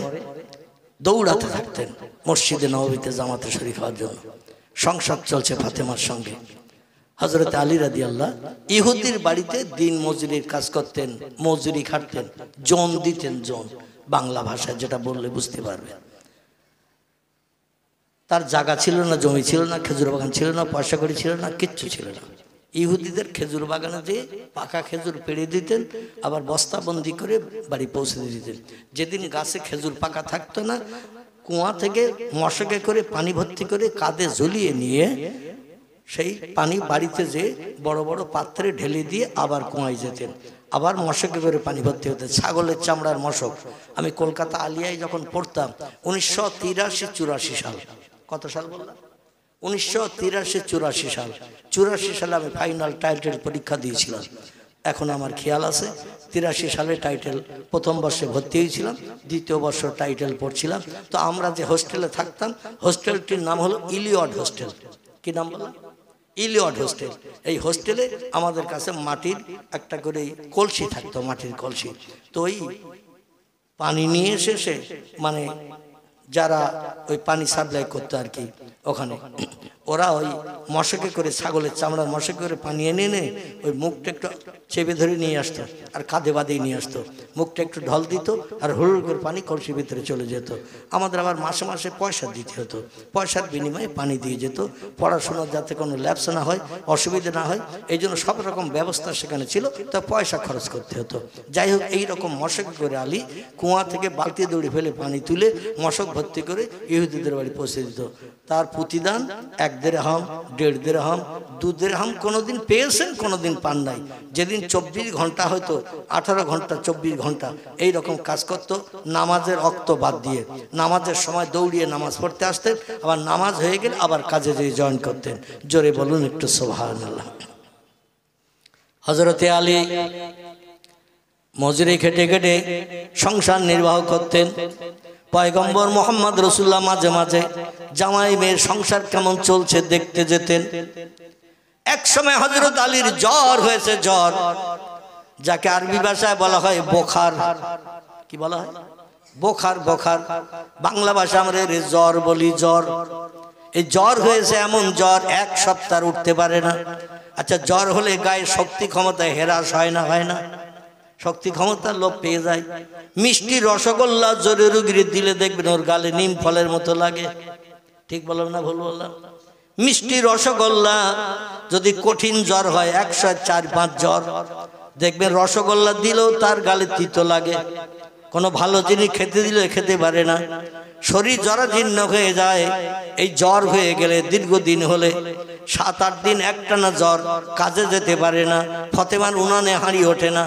দৌড়াতে থাকতেন মসজিদে নববীতে জামাতে শরীক হওয়ার জন্য। সংসার চলছে ফাতেমার সঙ্গে। হযরত আলী রাদিয়াল্লাহু ইহুদির বাড়িতে দিন মজুরির কাজ করতেন, মজুরি খাটতেন, জন দিতেন, জন বাংলা ভাষায় যেটা বললে বুঝতে পারবে। তার জায়গা ছিল না, জমি ছিল না, খেজুর বাগান ছিল না, পয়সা কড়ি ছিল না, কিচ্ছু ছিল না। ইহুদিদের খেজুর বাগানে দিয়ে পাকা খেজুর পেড়ে দিতেন, আবার বস্তাবন্দি করে বাড়ি পৌঁছে দিতেন। যেদিন গাছে খেজুর পাকা থাকতো না, কুয়া থেকে মশকে করে পানি ভর্তি করে কাঁধে ঝুলিয়ে নিয়ে সেই পানি বাড়িতে যে বড় বড় পাত্রে ঢেলে দিয়ে আবার কুয়ায় যেতেন, আবার মশকে করে পানি ভর্তি হতেন। ছাগলের চামড়ার মশক। আমি কলকাতা আলিয়ায় যখন পড়তাম 1983-84 সাল, কত সাল বললাম? 1983-84 সাল। 84 সালে আমি ফাইনাল টাইটেল পরীক্ষা দিয়েছিলাম। এখন আমার খেয়াল আছে 83 সালে টাইটেল প্রথম বর্ষে ভর্তি হয়েছিলাম, দ্বিতীয় বর্ষ টাইটেল পড়ছিলাম। তো আমরা যে হোস্টেলে থাকতাম, হোস্টেলটির নাম হলো ইলিয়ট হোস্টেল। কি নাম বললাম? Elliott hostel. এই হোস্টেলে আমাদের কাছে মাটির একটা করে কলসি থাকতো, মাটির কলসি। তো ওই পানি নিয়ে এসে মানে যারা ওই পানি সাপ্লাই করতো আর কি, ওখানে ওরা ওই মশকে করে, ছাগলের চামড়ার মশকে করে পানি এনে এনে ওই মুখটা একটু চেপে ধরে নিয়ে আসতো আর কাঁধে বাঁধিয়ে নিয়ে আসতো। মুখটা একটু ঢল দিত আর হুড় করে পানি কলসির ভিতরে চলে যেত। আমাদের আবার মাসে মাসে পয়সা দিতে হতো, পয়সার বিনিময়ে পানি দিয়ে যেত। পড়াশোনার যাতে কোনো ল্যাপস না হয়, অসুবিধা না হয়, এই জন্য সব রকম ব্যবস্থা সেখানে ছিল, তা পয়সা খরচ করতে হতো। যাই হোক, এইরকম মশক করে আলী কুয়া থেকে বালতি দৌড়ে ফেলে পানি তুলে মশক ভর্তি করে ইহুদিদের বাড়ি পৌঁছে দিত। তার প্রতিদান 1 দিরহাম, 1.5 দিরহাম, 2 দিরহাম কোনোদিন পেয়েছেন, কোনোদিন পান নাই। যেদিন 24 ঘন্টা হয়তো 18 ঘন্টা 24 ঘন্টা এই রকম কাজ করত, নামাজের ওয়াক্ত বাদ দিয়ে নামাজের সময় দৌড়িয়ে নামাজ পড়তে আসতেন, আবার নামাজ হয়ে গেলে আবার কাজে যেয়ে জয়েন করতেন। জোরে বলুন একটু সুবহানাল্লাহ। হযরতে আলী মজুরি খেটে খেটে সংসার নির্বাহ করতেন। পয়গম্বর মোহাম্মদ রাসূলুল্লাহ মাঝে মাঝে জামাই মেয়ের সংসার কেমন চলছে দেখতে যেতেন। এক সময় হযরত আলীর জ্বর হয়েছে, জ্বর, যাকে আরবি ভাষায় বলা হয় বোখার। কি বলা হয়? বোখার। বোখার বাংলা ভাষা আমরা জ্বর বলি, জ্বর। এই জ্বর হয়েছে, এমন জ্বর 1 সপ্তাহ উঠতে পারে না। আচ্ছা, জ্বর হলে গায়ে শক্তি ক্ষমতা হ্রাস হয় না? হয় না? শক্তি ক্ষমতার লোভ পেয়ে যায়। মিষ্টি রসগোল্লা জোরে রুগীর দিলে দেখবেন ওর গালে নিম ফলের মতো লাগে। ঠিক বললাম না ভুল বললাম? মিষ্টি রসগোল্লা যদি কঠিন জ্বর হয়, 104-5 জ্বর, দেখবেন রসগোল্লা দিলেও তার গালে তিতো লাগে। কোনো ভালো জিনিস খেতে দিলে খেতে পারে না, শরীর জরাজীর্ণ হয়ে যায়। এই জ্বর হয়ে গেলে দীর্ঘদিন হলে 7-8 দিন একটানা জ্বর, কাজে যেতে পারে না, ফতেমার উনানে হাঁড়ি ওঠে না।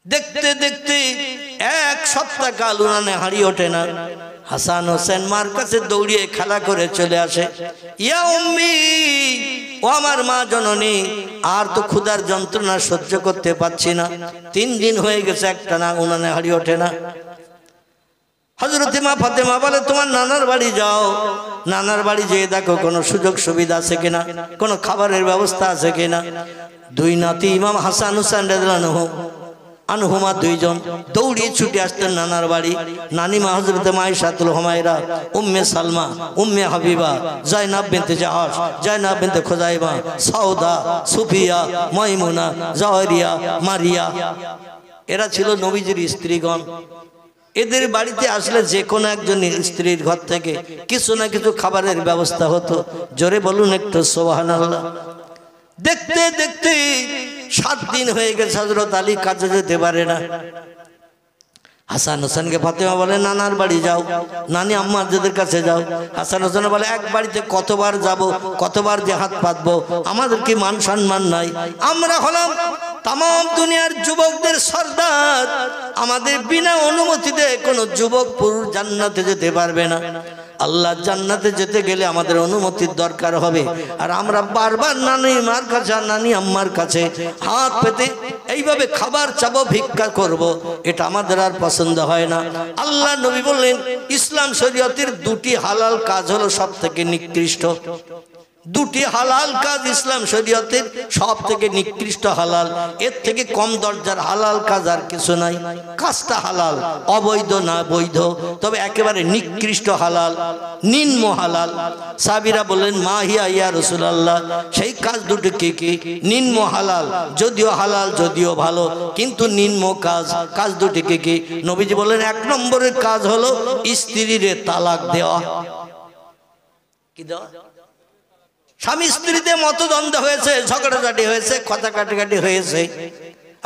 দেখতে দেখতে 1 সপ্তাহ কাল উনানে হাঁড়ি ওঠে না। হাসান হোসেন মার কাছে দৌড়িয়ে খেলা করে চলে আসে, ইয়া উম্মি, ও আমার মা জননী, আর তো ক্ষুধার যন্ত্রণা সহ্য করতে পারছি না, 3 দিন হয়ে গেছে একটানা উনানে হাঁড়ি ওঠে না। হযরত মা ফাতেমা বলে, তোমার নানার বাড়ি যাও, নানার বাড়ি যেয়ে দেখো কোনো সুযোগ সুবিধা আছে কিনা, কোনো খাবারের ব্যবস্থা আছে কিনা। 2 নাতি ইমাম হাসান হুসাইন রাদিয়াল্লাহু আনহু আনহুমা দুইজন দৌড়িয়ে ছুটে আসতেন নানার বাড়ি। নানি মা হযরত আয়েশাতুল হুমায়রা, উম্মে সালমা, উম্মে হাবিবা, জায়নাব বিনতে জাহাশ, জায়নাব বিনতে খুজাইমা, সাউদা, সুফিয়া, মাইমুনা, জাওয়ারিয়া, মারিয়া, এরা ছিল নবীজির স্ত্রীগণ। এদের বাড়িতে আসলে যে কোনো একজন স্ত্রীর ঘর থেকে কিছু না কিছু খাবারের ব্যবস্থা হতো। জোরে বলুন একটু সুবহানাল্লাহ। দেখতে দেখতে 7 দিন হয়ে গেছে, হযরত আলী কাজে যেতে পারে না। হাসান হোসেনকে ফাতেমা বলে নানার বাড়ি যাও, নানি আম্মাদের কাছে যাও। হাসান হোসেন বলে এক বাড়িতে কতবার যাব, কতবার যে হাত পাতবো, আমাদের কি মান সম্মান নাই? আমরা হলাম তাম দুনিয়ার যুবকদের সর্দার, আমাদের বিনা অনুমতিতে কোনো যুবক পুরুষ জান্নাতে যেতে পারবে না। আল্লাহ জান্নাতে যেতে গেলে আমাদের অনুমতির দরকার হবে। আর আমরা বারবার নানি মার কাছে, নানি আম্মার কাছে হাত পেতে এইভাবে খাবার চাবো, ভিক্ষা করব, এটা আমাদের আর পছন্দ হয় না। আল্লাহ নবী বললেন ইসলাম শরীয়তের 2টি হালাল কাজ হলো সব থেকে নিকৃষ্ট। 2টি হালাল কাজ ইসলাম শরীয়তের সব থেকে নিকৃষ্ট হালাল। এর থেকে কম দরজার হালাল কাজ আর কিছু নাই। কাজটা হালাল, অবৈধ না বৈধ, তবে একেবারে নিকৃষ্ট হালাল, নিম্ন হালাল। সাহাবীরা বললেন মা হিয়া ইয়া রাসূলুল্লাহ, সেই কাজ দুটো কি কি? নিম্ন হালাল, যদিও হালাল যদিও ভালো, কিন্তু নিম্ন কাজ। কাজ দুটো কি কি? নবীজি বললেন 1 নম্বরের কাজ হলো স্ত্রীরে তালাক দেওয়া। কি দেওয়া? স্বামী স্ত্রীতে মতদ্বন্দ্ব হয়েছে, ঝগড়াঝাটি হয়েছে, কথা কাটাকাটি হয়েছে,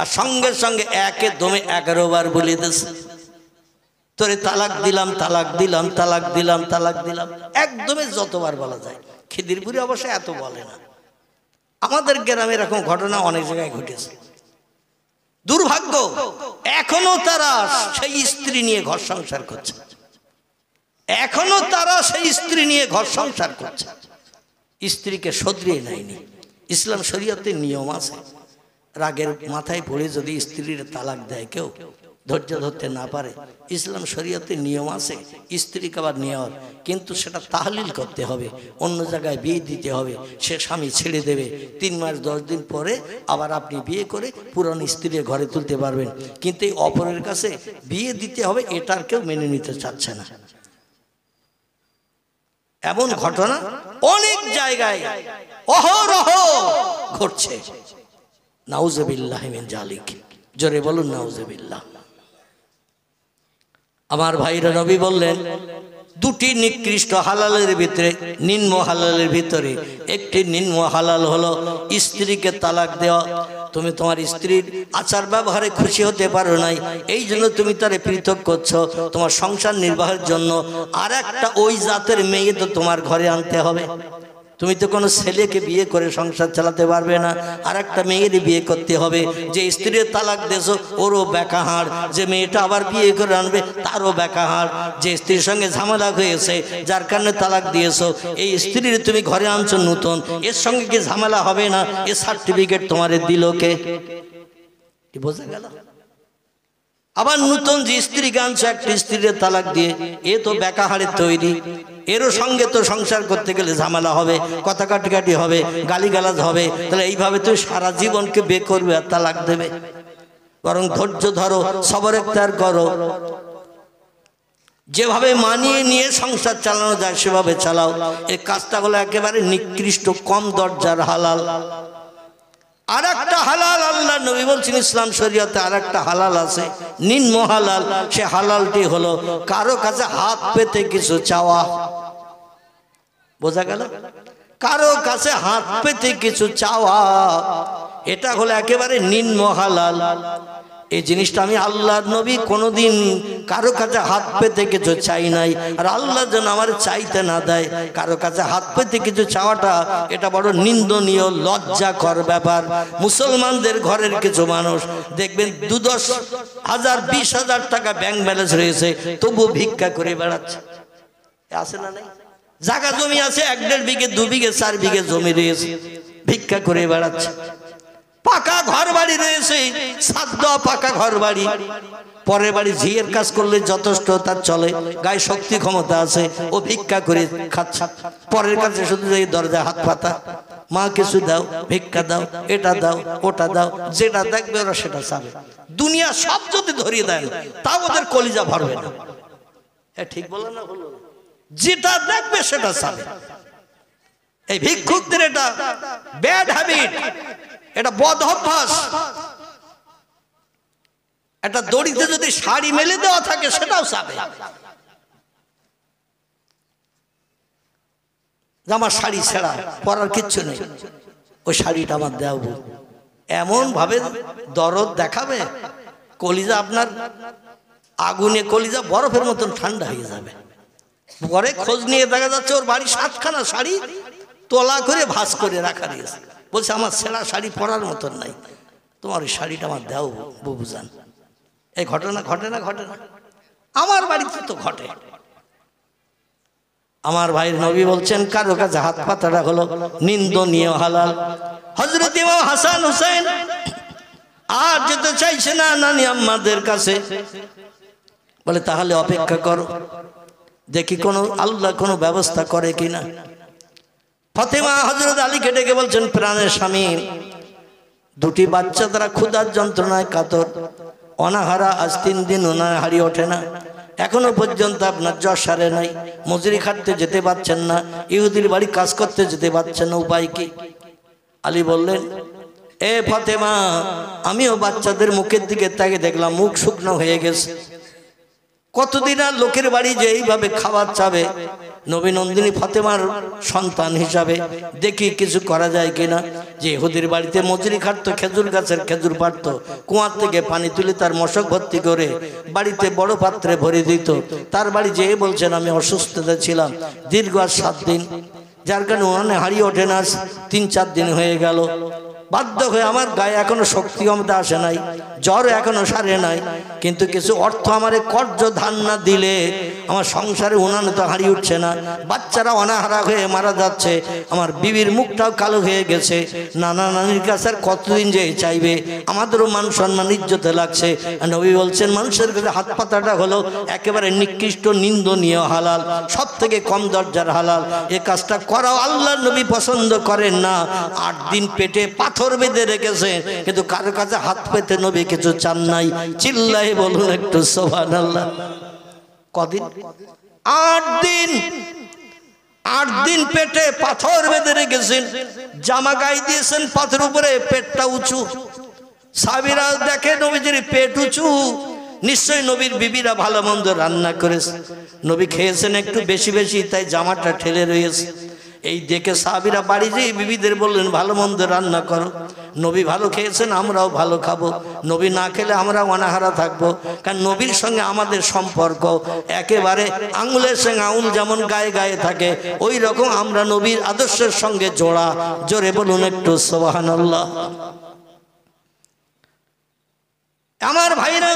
আর সঙ্গে সঙ্গে একে দমে 11 বার বলে দিয়েছে তোরে তালাক দিলাম, তালাক দিলাম, তালাক দিলাম, তালাক দিলাম, একদমে যতবার বলা যায়। খিদিরপুরে অবশ্য এত বলে না, আমাদের গ্রামে এরকম ঘটনা অনেক জায়গায় ঘটেছে। দুর্ভাগ্য, এখনো তারা সেই স্ত্রী নিয়ে ঘর সংসার করছে, এখনো তারা সেই স্ত্রী নিয়ে ঘর সংসার করছে, স্ত্রীকে শোধরিয়ে নেয়নি। ইসলাম শরীয়তের নিয়ম আছে, রাগের মাথায় পড়ে যদি স্ত্রীর তালাক দেয় কেউ, ধৈর্য ধরতে না পারে, ইসলাম শরীয়তের নিয়ম আছে স্ত্রীকে আবার নেওয়ার, কিন্তু সেটা তাহলিল করতে হবে, অন্য জায়গায় বিয়ে দিতে হবে, সে স্বামী ছেড়ে দেবে, 3 মাস 10 দিন পরে আবার আপনি বিয়ে করে পুরনো স্ত্রীর ঘরে তুলতে পারবেন। কিন্তু এই অপরের কাছে বিয়ে দিতে হবে, এটার কেউ মেনে নিতে চাচ্ছে না। এমন ঘটনা অনেক জায়গায় অহরহ ঘটছে। নাউজুবিল্লাহি মিন জালিক, জোরে বলুন নাউজুবিল্লাহ। আমার ভাইরা, নবী বললেন 2টি নিকৃষ্ট হালালের ভিতরে, নিম্ন হালালের ভিতরে একটি নিম্ন হালাল হলো স্ত্রীকে তালাক দেওয়া। তুমি তোমার স্ত্রীর আচার ব্যবহারে খুশি হতে পারো নাই, এই জন্য তুমি তারে পৃথক করছো তোমার সংসার নির্বাহের জন্য। আর একটা ওই জাতের মেয়ে তো তোমার ঘরে আনতে হবে। তুমি তো কোনো ছেলেকে বিয়ে করে সংসার চালাতে পারবে না, আর একটা মেয়ের বিয়ে করতে হবে। যে স্ত্রীর তালাক দিয়েছো ওরও বেকা হাড়, যে মেয়েটা আবার বিয়ে করে আনবে তারও বেকা হাড়। যে স্ত্রীর সঙ্গে ঝামেলা হয়েছে, যার কারণে তালাক দিয়েছো, এই স্ত্রীর তুমি ঘরে আনছো নতুন, এর সঙ্গে কি ঝামেলা হবে না? এ সার্টিফিকেট তোমার দিল কে? বোঝা গেল? আবার নতুন যে স্ত্রীকে আনছো, একটা স্ত্রীর তালাক দিয়ে, এ তো বেকা হাড়ের তৈরি, এরও সঙ্গে তো সংসার করতে গেলে ঝামেলা হবে, কথা কাটাকাটি হবে, গালিগালাজ হবে। তাহলে এইভাবে তুই সারা জীবনকে বে করবে আর তালাক দেবে? বরং ধৈর্য ধরো, সবর ইখতিয়ার করো, যেভাবে মানিয়ে নিয়ে সংসার চালানো যায় সেভাবে চালাও। এই কাজটা হলো একেবারে নিকৃষ্ট, কম দরজার হালাল। আর একটা হালাল আল্লাহ নবী বলছেন ইসলাম শরীয়তে আর একটা হালাল আছে, নিম্ন হালাল। সে হালালটি হলো কারো কাছে হাত পেতে কিছু চাওয়া। বোঝা গেল? কারো কাছে হাত পেতে কিছু চাওয়া, এটা হলো একেবারে নিম্ন হালাল। এই জিনিসটা আমি আল্লাহর নবী কোনোদিন কারো কাছে হাত পেতে কিছু চাই নাই, আর আল্লাহ যেন আমার চাইতে না দেয়। কারো কাছে হাত পেতে কিছু চাওয়াটা এটা বড় নিন্দনীয়, লজ্জাকর ব্যাপার। মুসলমানদের ঘরের কিছু মানুষ দেখবেন 2-10 হাজার 20,000 টাকা ব্যাংক ব্যালেন্স রয়েছে, তবু ভিক্ষা করে বেড়াচ্ছে। আছে না নাই? জায়গা জমি আছে 1-1.5 বিঘে, 2 বিঘে, 4 বিঘে জমি রয়েছে, ভিক্ষা করে বেড়াচ্ছে। পাকা ঘর বাড়ি রয়েছে, সাধ্য পাকা ঘর বাড়ি, পরের বাড়ি ঝিয়ের কাজ করলে যথেষ্ট তার চলে, গায়ে শক্তি ক্ষমতা আছে, ও ভিক্ষা করে খাচ্ছে, পরের কাছে শুধু এই দরজা হাত পাতা। মা কিছু দাও, ভিক্ষা দাও, এটা দাও, ওটা দাও, যেটা দেখবে ওরা সেটা চাবে। দুনিয়া সব যদি ধরিয়ে দেন তাও ওদের কলিজা ভরবে না। ঠিক বলো না? বলো, যেটা দেখবে সেটা চাবে। এই ভিক্ষুকদের এটা ব্যাড হ্যাবিট, এটা বদ অভ্যাস। একটা দড়িতে যদি শাড়ি মেলে দেওয়া থাকে সেটাও চাবে। আমার শাড়ি ছেঁড়া, পরার কিচ্ছু নেই, ওই শাড়িটা আমার দেব, এমন ভাবে দরদ দেখাবে কলিজা আপনার আগুনে কলিজা বরফের মতন ঠান্ডা হয়ে যাবে। পরে খোঁজ নিয়ে দেখা যাচ্ছে ওর বাড়ি 7খানা শাড়ি তোলা করে ভাঁজ করে রাখা দিয়েছে। বলছে আমার ছেঁড়া শাড়ি পরার মতন নাই, তোমার ওই শাড়িটা আমার দেও বুবুজান। এই ঘটনা ঘটে না? ঘটে না? আমার বাড়িতে তো ঘটে। আমার ভাইয়ের নবী বলছেন কারো কাছে হাত পাতাটা হলো নিন্দনীয়, হালাল। হযরত ইমাম হাসান হুসাইন আর যেতে চাইছে না নানি আম্মাদের কাছে। বলে তাহলে অপেক্ষা করো, দেখি কোনো আল্লাহ কোনো ব্যবস্থা করে কিনা। ফাতেমা হযরত আলীকে ডেকে বলছেন প্রাণের স্বামী, দুটি বাচ্চা তারা ক্ষুধার যন্ত্রণায় কাতর, অনাহারা, আজ 3 দিন ওনার হাড়ি ওঠে না, এখনো পর্যন্ত আপনার জ্বর সারে নাই, মজুরি খাটতে যেতে পারছেন না, ইহুদির বাড়ি কাজ করতে যেতে পারছেন না, উপায় কি? আলী বললেন এ ফাতেমা, আমিও বাচ্চাদের মুখের দিকে তাকে দেখলাম, মুখ শুকনো হয়ে গেছে, কতদিন আর লোকের বাড়ি যে এইভাবে খাবার চাবে। নবী নন্দিনী ফাতেমার সন্তান হিসাবে দেখি কিছু করা যায় কিনা। যে ইহুদির বাড়িতে মজুরি খাটতো, খেজুর গাছের খেজুর পাড়তো, কুয়ার থেকে পানি তুলে তার মশক ভর্তি করে বাড়িতে বড় পাত্রে ভরে দিত, তার বাড়ি যেয়ে বলছেন আমি অসুস্থতা ছিলাম দীর্ঘ 7 দিন, যার কারণে ওখানে হারিয়ে ওঠে না, 3-4 দিন হয়ে গেল, বাধ্য হয়ে আমার গায়ে এখনো শক্তি ক্ষমতা আসে নাই, জ্বর এখনো সারে নাই, কিন্তু কিছু অর্থ আমারে কর্য ধান না দিলে আমার সংসারে উনানে তো হারিয়ে উঠছে না, বাচ্চারা অনাহারা হয়ে মারা যাচ্ছে, আমার বিবির মুখটাও কালো হয়ে গেছে, নানা নানির কাছে আর কতদিন যে চাইবে, আমাদেরও মান সম্মান ইজ্জতে লাগছে। নবী বলছেন মানুষের কাছে হাত পাতাটা হলো একেবারে নিকৃষ্ট, নিন্দনীয়, হালাল, সব থেকে কম দরজার হালাল। এ কাজটা করাও আল্লাহর নবী পছন্দ করেন না। 8 দিন পেটে পাথর বেঁধে রেখেছে, কিন্তু কারো কাছে হাত পেতে নবী কিছু চান নাই। চিল্লাই বলুন একটু সুবহানাল্লাহ। কদিন? 8 দিন। 8 দিন পেটে পাথর বেঁধে রেখেছেন, জামা গায়ে দিয়েছেন পাথর উপরে, পেটটা উঁচু। সাহাবীরা দেখে নবীজির পেট উঁচু, নিশ্চয়ই নবীর বিবিরা ভালো মন্দ রান্না করেছে, নবী খেয়েছেন একটু বেশি বেশি, তাই জামাটা ঠেলে রয়েছে। এই দেখে সাহাবীরা বাড়ি যেয়ে বিবিদের বললেন ভালো মন্দ রান্না করো, নবী ভালো খেয়েছেন আমরাও ভালো খাবো, নবী না খেলে আমরা অনাহারা থাকবো। কারণ নবীর সঙ্গে আমাদের সম্পর্ক একেবারে আঙুলের সঙ্গে আঙুল যেমন গায়ে গায়ে থাকে, ওই রকম আমরা নবীর আদর্শের সঙ্গে জোড়া। জোরে বলুন একটু সুবহানাল্লাহ। আমার ভাইরা,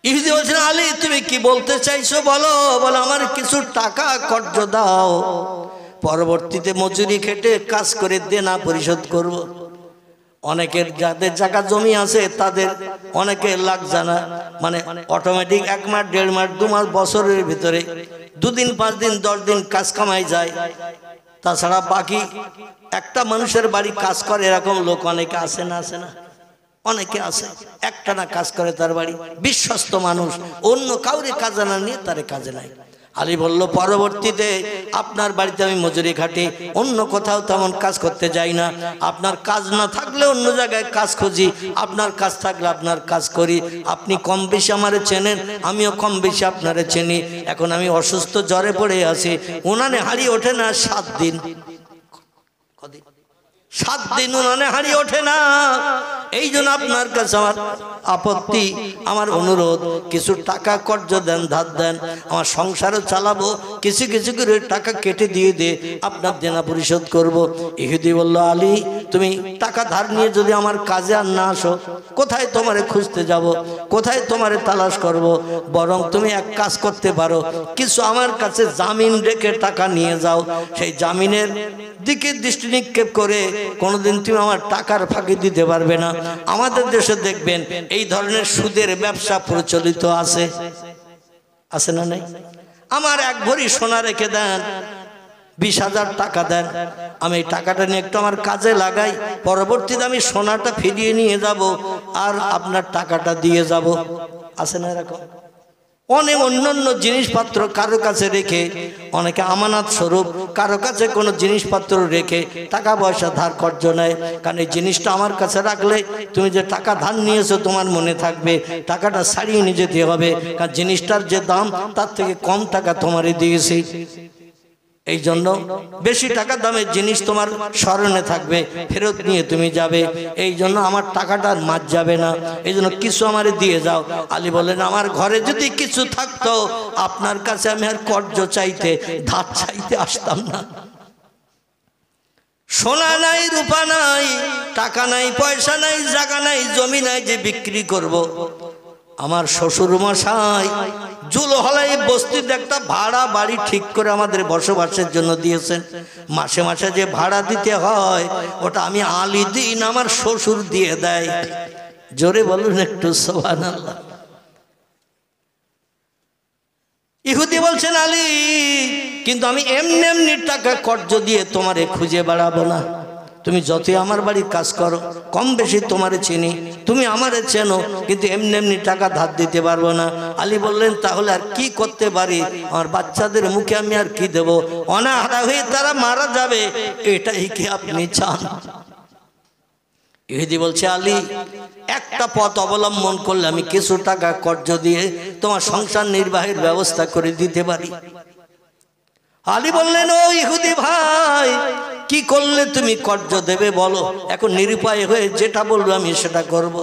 ইহুদি বলছেন আলী তুমি কি বলতে চাইছো বলো। বলো আমার কিছু টাকা কর্জ দাও, পরবর্তীতে মজুরি খেটে কাজ করে দেনা পরিশোধ করব। অনেকের যাদের জায়গা জমি আছে তাদের অনেকে লাখ জানা, মানে অটোমেটিক 1 মাস 1.5 মাস 2 মাস বছরের ভিতরে 2 দিন 5 দিন 10 দিন কাজ কামাই যায়। তাছাড়া বাকি একটা মানুষের বাড়ি কাজ করে এরকম লোক অনেকে আসে না? আসে না? অনেকে আছে একটানা কাজ করে তার বাড়ি, বিশ্বস্ত মানুষ, অন্য কাউরে কাজে না নিয়ে তারে কাজে নাই। আলী বলল পরবর্তীতে আপনার বাড়িতে আমি মজুরি খাটি, অন্য কোথাও তেমন কাজ করতে যাই না, আপনার কাজ না থাকলে অন্য জায়গায় কাজ খুঁজি, আপনার কাজ থাকলে আপনার কাজ করি। আপনি কম বেশি আমারে চেনেন, আমিও কম বেশি আপনারে চিনি। এখন আমি অসুস্থ, জ্বরে পড়ে আছি, উনানে হারিয়ে ওঠে না 7 দিন। কদিন? 7 দিন উনানে হারিয়ে ওঠে না। এই জন্য আপনার কাছে আমার আপত্তি, আমার অনুরোধ, কিছু টাকা কর্জ দেন, ধার দেন, আমার সংসারও চালাবো, কিছু কিছু করে টাকা কেটে দিয়ে দিয়ে আপনার দেনা পরিশোধ করব। ইহুদি বলল আলী তুমি টাকা ধার নিয়ে যদি আমার কাজে আর না আসো, কোথায় তোমারে খুঁজতে যাব, কোথায় তোমারে তালাশ করব? বরং তুমি এক কাজ করতে পারো, কিছু আমার কাছে জামিন রেখে টাকা নিয়ে যাও, সেই জামিনের দিকে দৃষ্টি নিক্ষেপ করে কোনোদিন তুমি আমার টাকার ফাঁকি দিতে পারবে না। আমাদের দেশে দেখবেন এই ধরনের সুদের ব্যবসা প্রচলিত আছে, আছে না নাই? আমার 1 ভরি সোনা রেখে দেন, 20,000 টাকা দেন, আমি এই টাকাটা নিয়ে একটু আমার কাজে লাগাই, পরবর্তীতে আমি সোনাটা ফিরিয়ে নিয়ে যাব আর আপনার টাকাটা দিয়ে যাব। আছে না এরকম? অনেক অন্যান্য জিনিসপত্র কারো কাছে রেখে, অনেকে আমানত স্বরূপ কারো কাছে কোনো জিনিসপত্র রেখে টাকা পয়সা ধার কর্জ নেয়। কারণ এই জিনিসটা আমার কাছে রাখলে তুমি যে টাকা ধার নিয়েছো তোমার মনে থাকবে, টাকাটা ছাড়িয়ে নিয়ে যেতে হবে, কারণ জিনিসটার যে দাম তার থেকে কম টাকা তোমারই দিয়েছি। এই জন্য বেশি টাকা দামের জিনিস তোমার স্মরণে থাকবে, ফেরত নিয়ে তুমি যাবে। এই জন্য আমার টাকাটা মার যাবে না, এই জন্য কিছু আমারে দিয়ে যাও। আলী বললেন, আমার ঘরে যদি কিছু থাকতো আপনার কাছে আমি আর কর্জ চাইতে, ধার চাইতে আসতাম না। সোনা নাই, রূপা নাই, টাকা নাই, পয়সা নাই, জায়গা নাই, জমি নাই যে বিক্রি করব। আমার শ্বশুর মশাই জুলহলাই বস্তিতে একটা ভাড়া বাড়ি ঠিক করে আমাদের বসবাসের জন্য দিয়েছেন। মাসে মাসে যে ভাড়া দিতে হয় ওটা আমি আলী দিই না, আমার শ্বশুর দিয়ে দেয়। জোরে বলুন একটু সুবহানাল্লাহ। ইহুদি বলছেন, আলী কিন্তু আমি এমনি এমনি টাকা কর্জ দিয়ে তোমারে খুঁজে বেড়াবো না। তুমি যতই আমার বাড়ি কাজ করো, কম বেশি তোমারে চিনি, তুমি আমারে চেনো, কিন্তু এমনি এমনি টাকা ধার দিতে পারবো না। আলী বললেন, তাহলে আর কি করতে পারি? আমার বাচ্চাদের মুখে আমি আর কি দেবো? অনাহারা হয়ে তারা মারা যাবে, এটাই কি আপনি চান? ইহুদি বলছে, আলী একটা পথ অবলম্বন করলে আমি কিছু টাকা কর্জ দিয়ে তোমার সংসার নির্বাহের ব্যবস্থা করে দিতে পারি। আলী বললেন, ও ইহুদি ভাই, কি করলে তুমি কর্জ দেবে বলো? এখন নিরুপায় হয়ে যেটা বলবো আমি সেটা করব।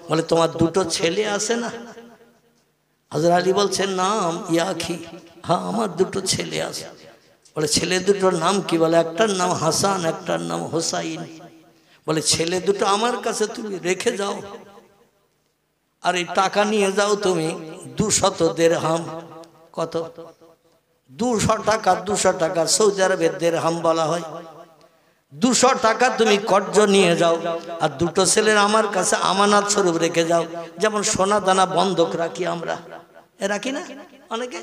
বলে, তোমার দুটো ছেলে আছে না? হযরত আলী বলছেন, নাম ইয়াখি, হ্যাঁ আমার দুটো ছেলে আছে। বলে, ছেলে দুটোর নাম কি? বলে, একটার নাম হাসান, একটার নাম হোসাইন। বলে, ছেলে দুটো আমার কাছে তুমি রেখে যাও, আর এই টাকা নিয়ে যাও তুমি 200 দিরহাম। কত? 200 টাকা। 200 টাকা সৌদি আরবের দিরহাম বলা হয়। 200 টাকা তুমি কর্জ নিয়ে যাও, আর দুটো ছেলের আমার কাছে আমানত স্বরূপ রেখে যাও। যেমন সোনা দানা বন্ধক রাখি আমরা, রাখি না অনেকে?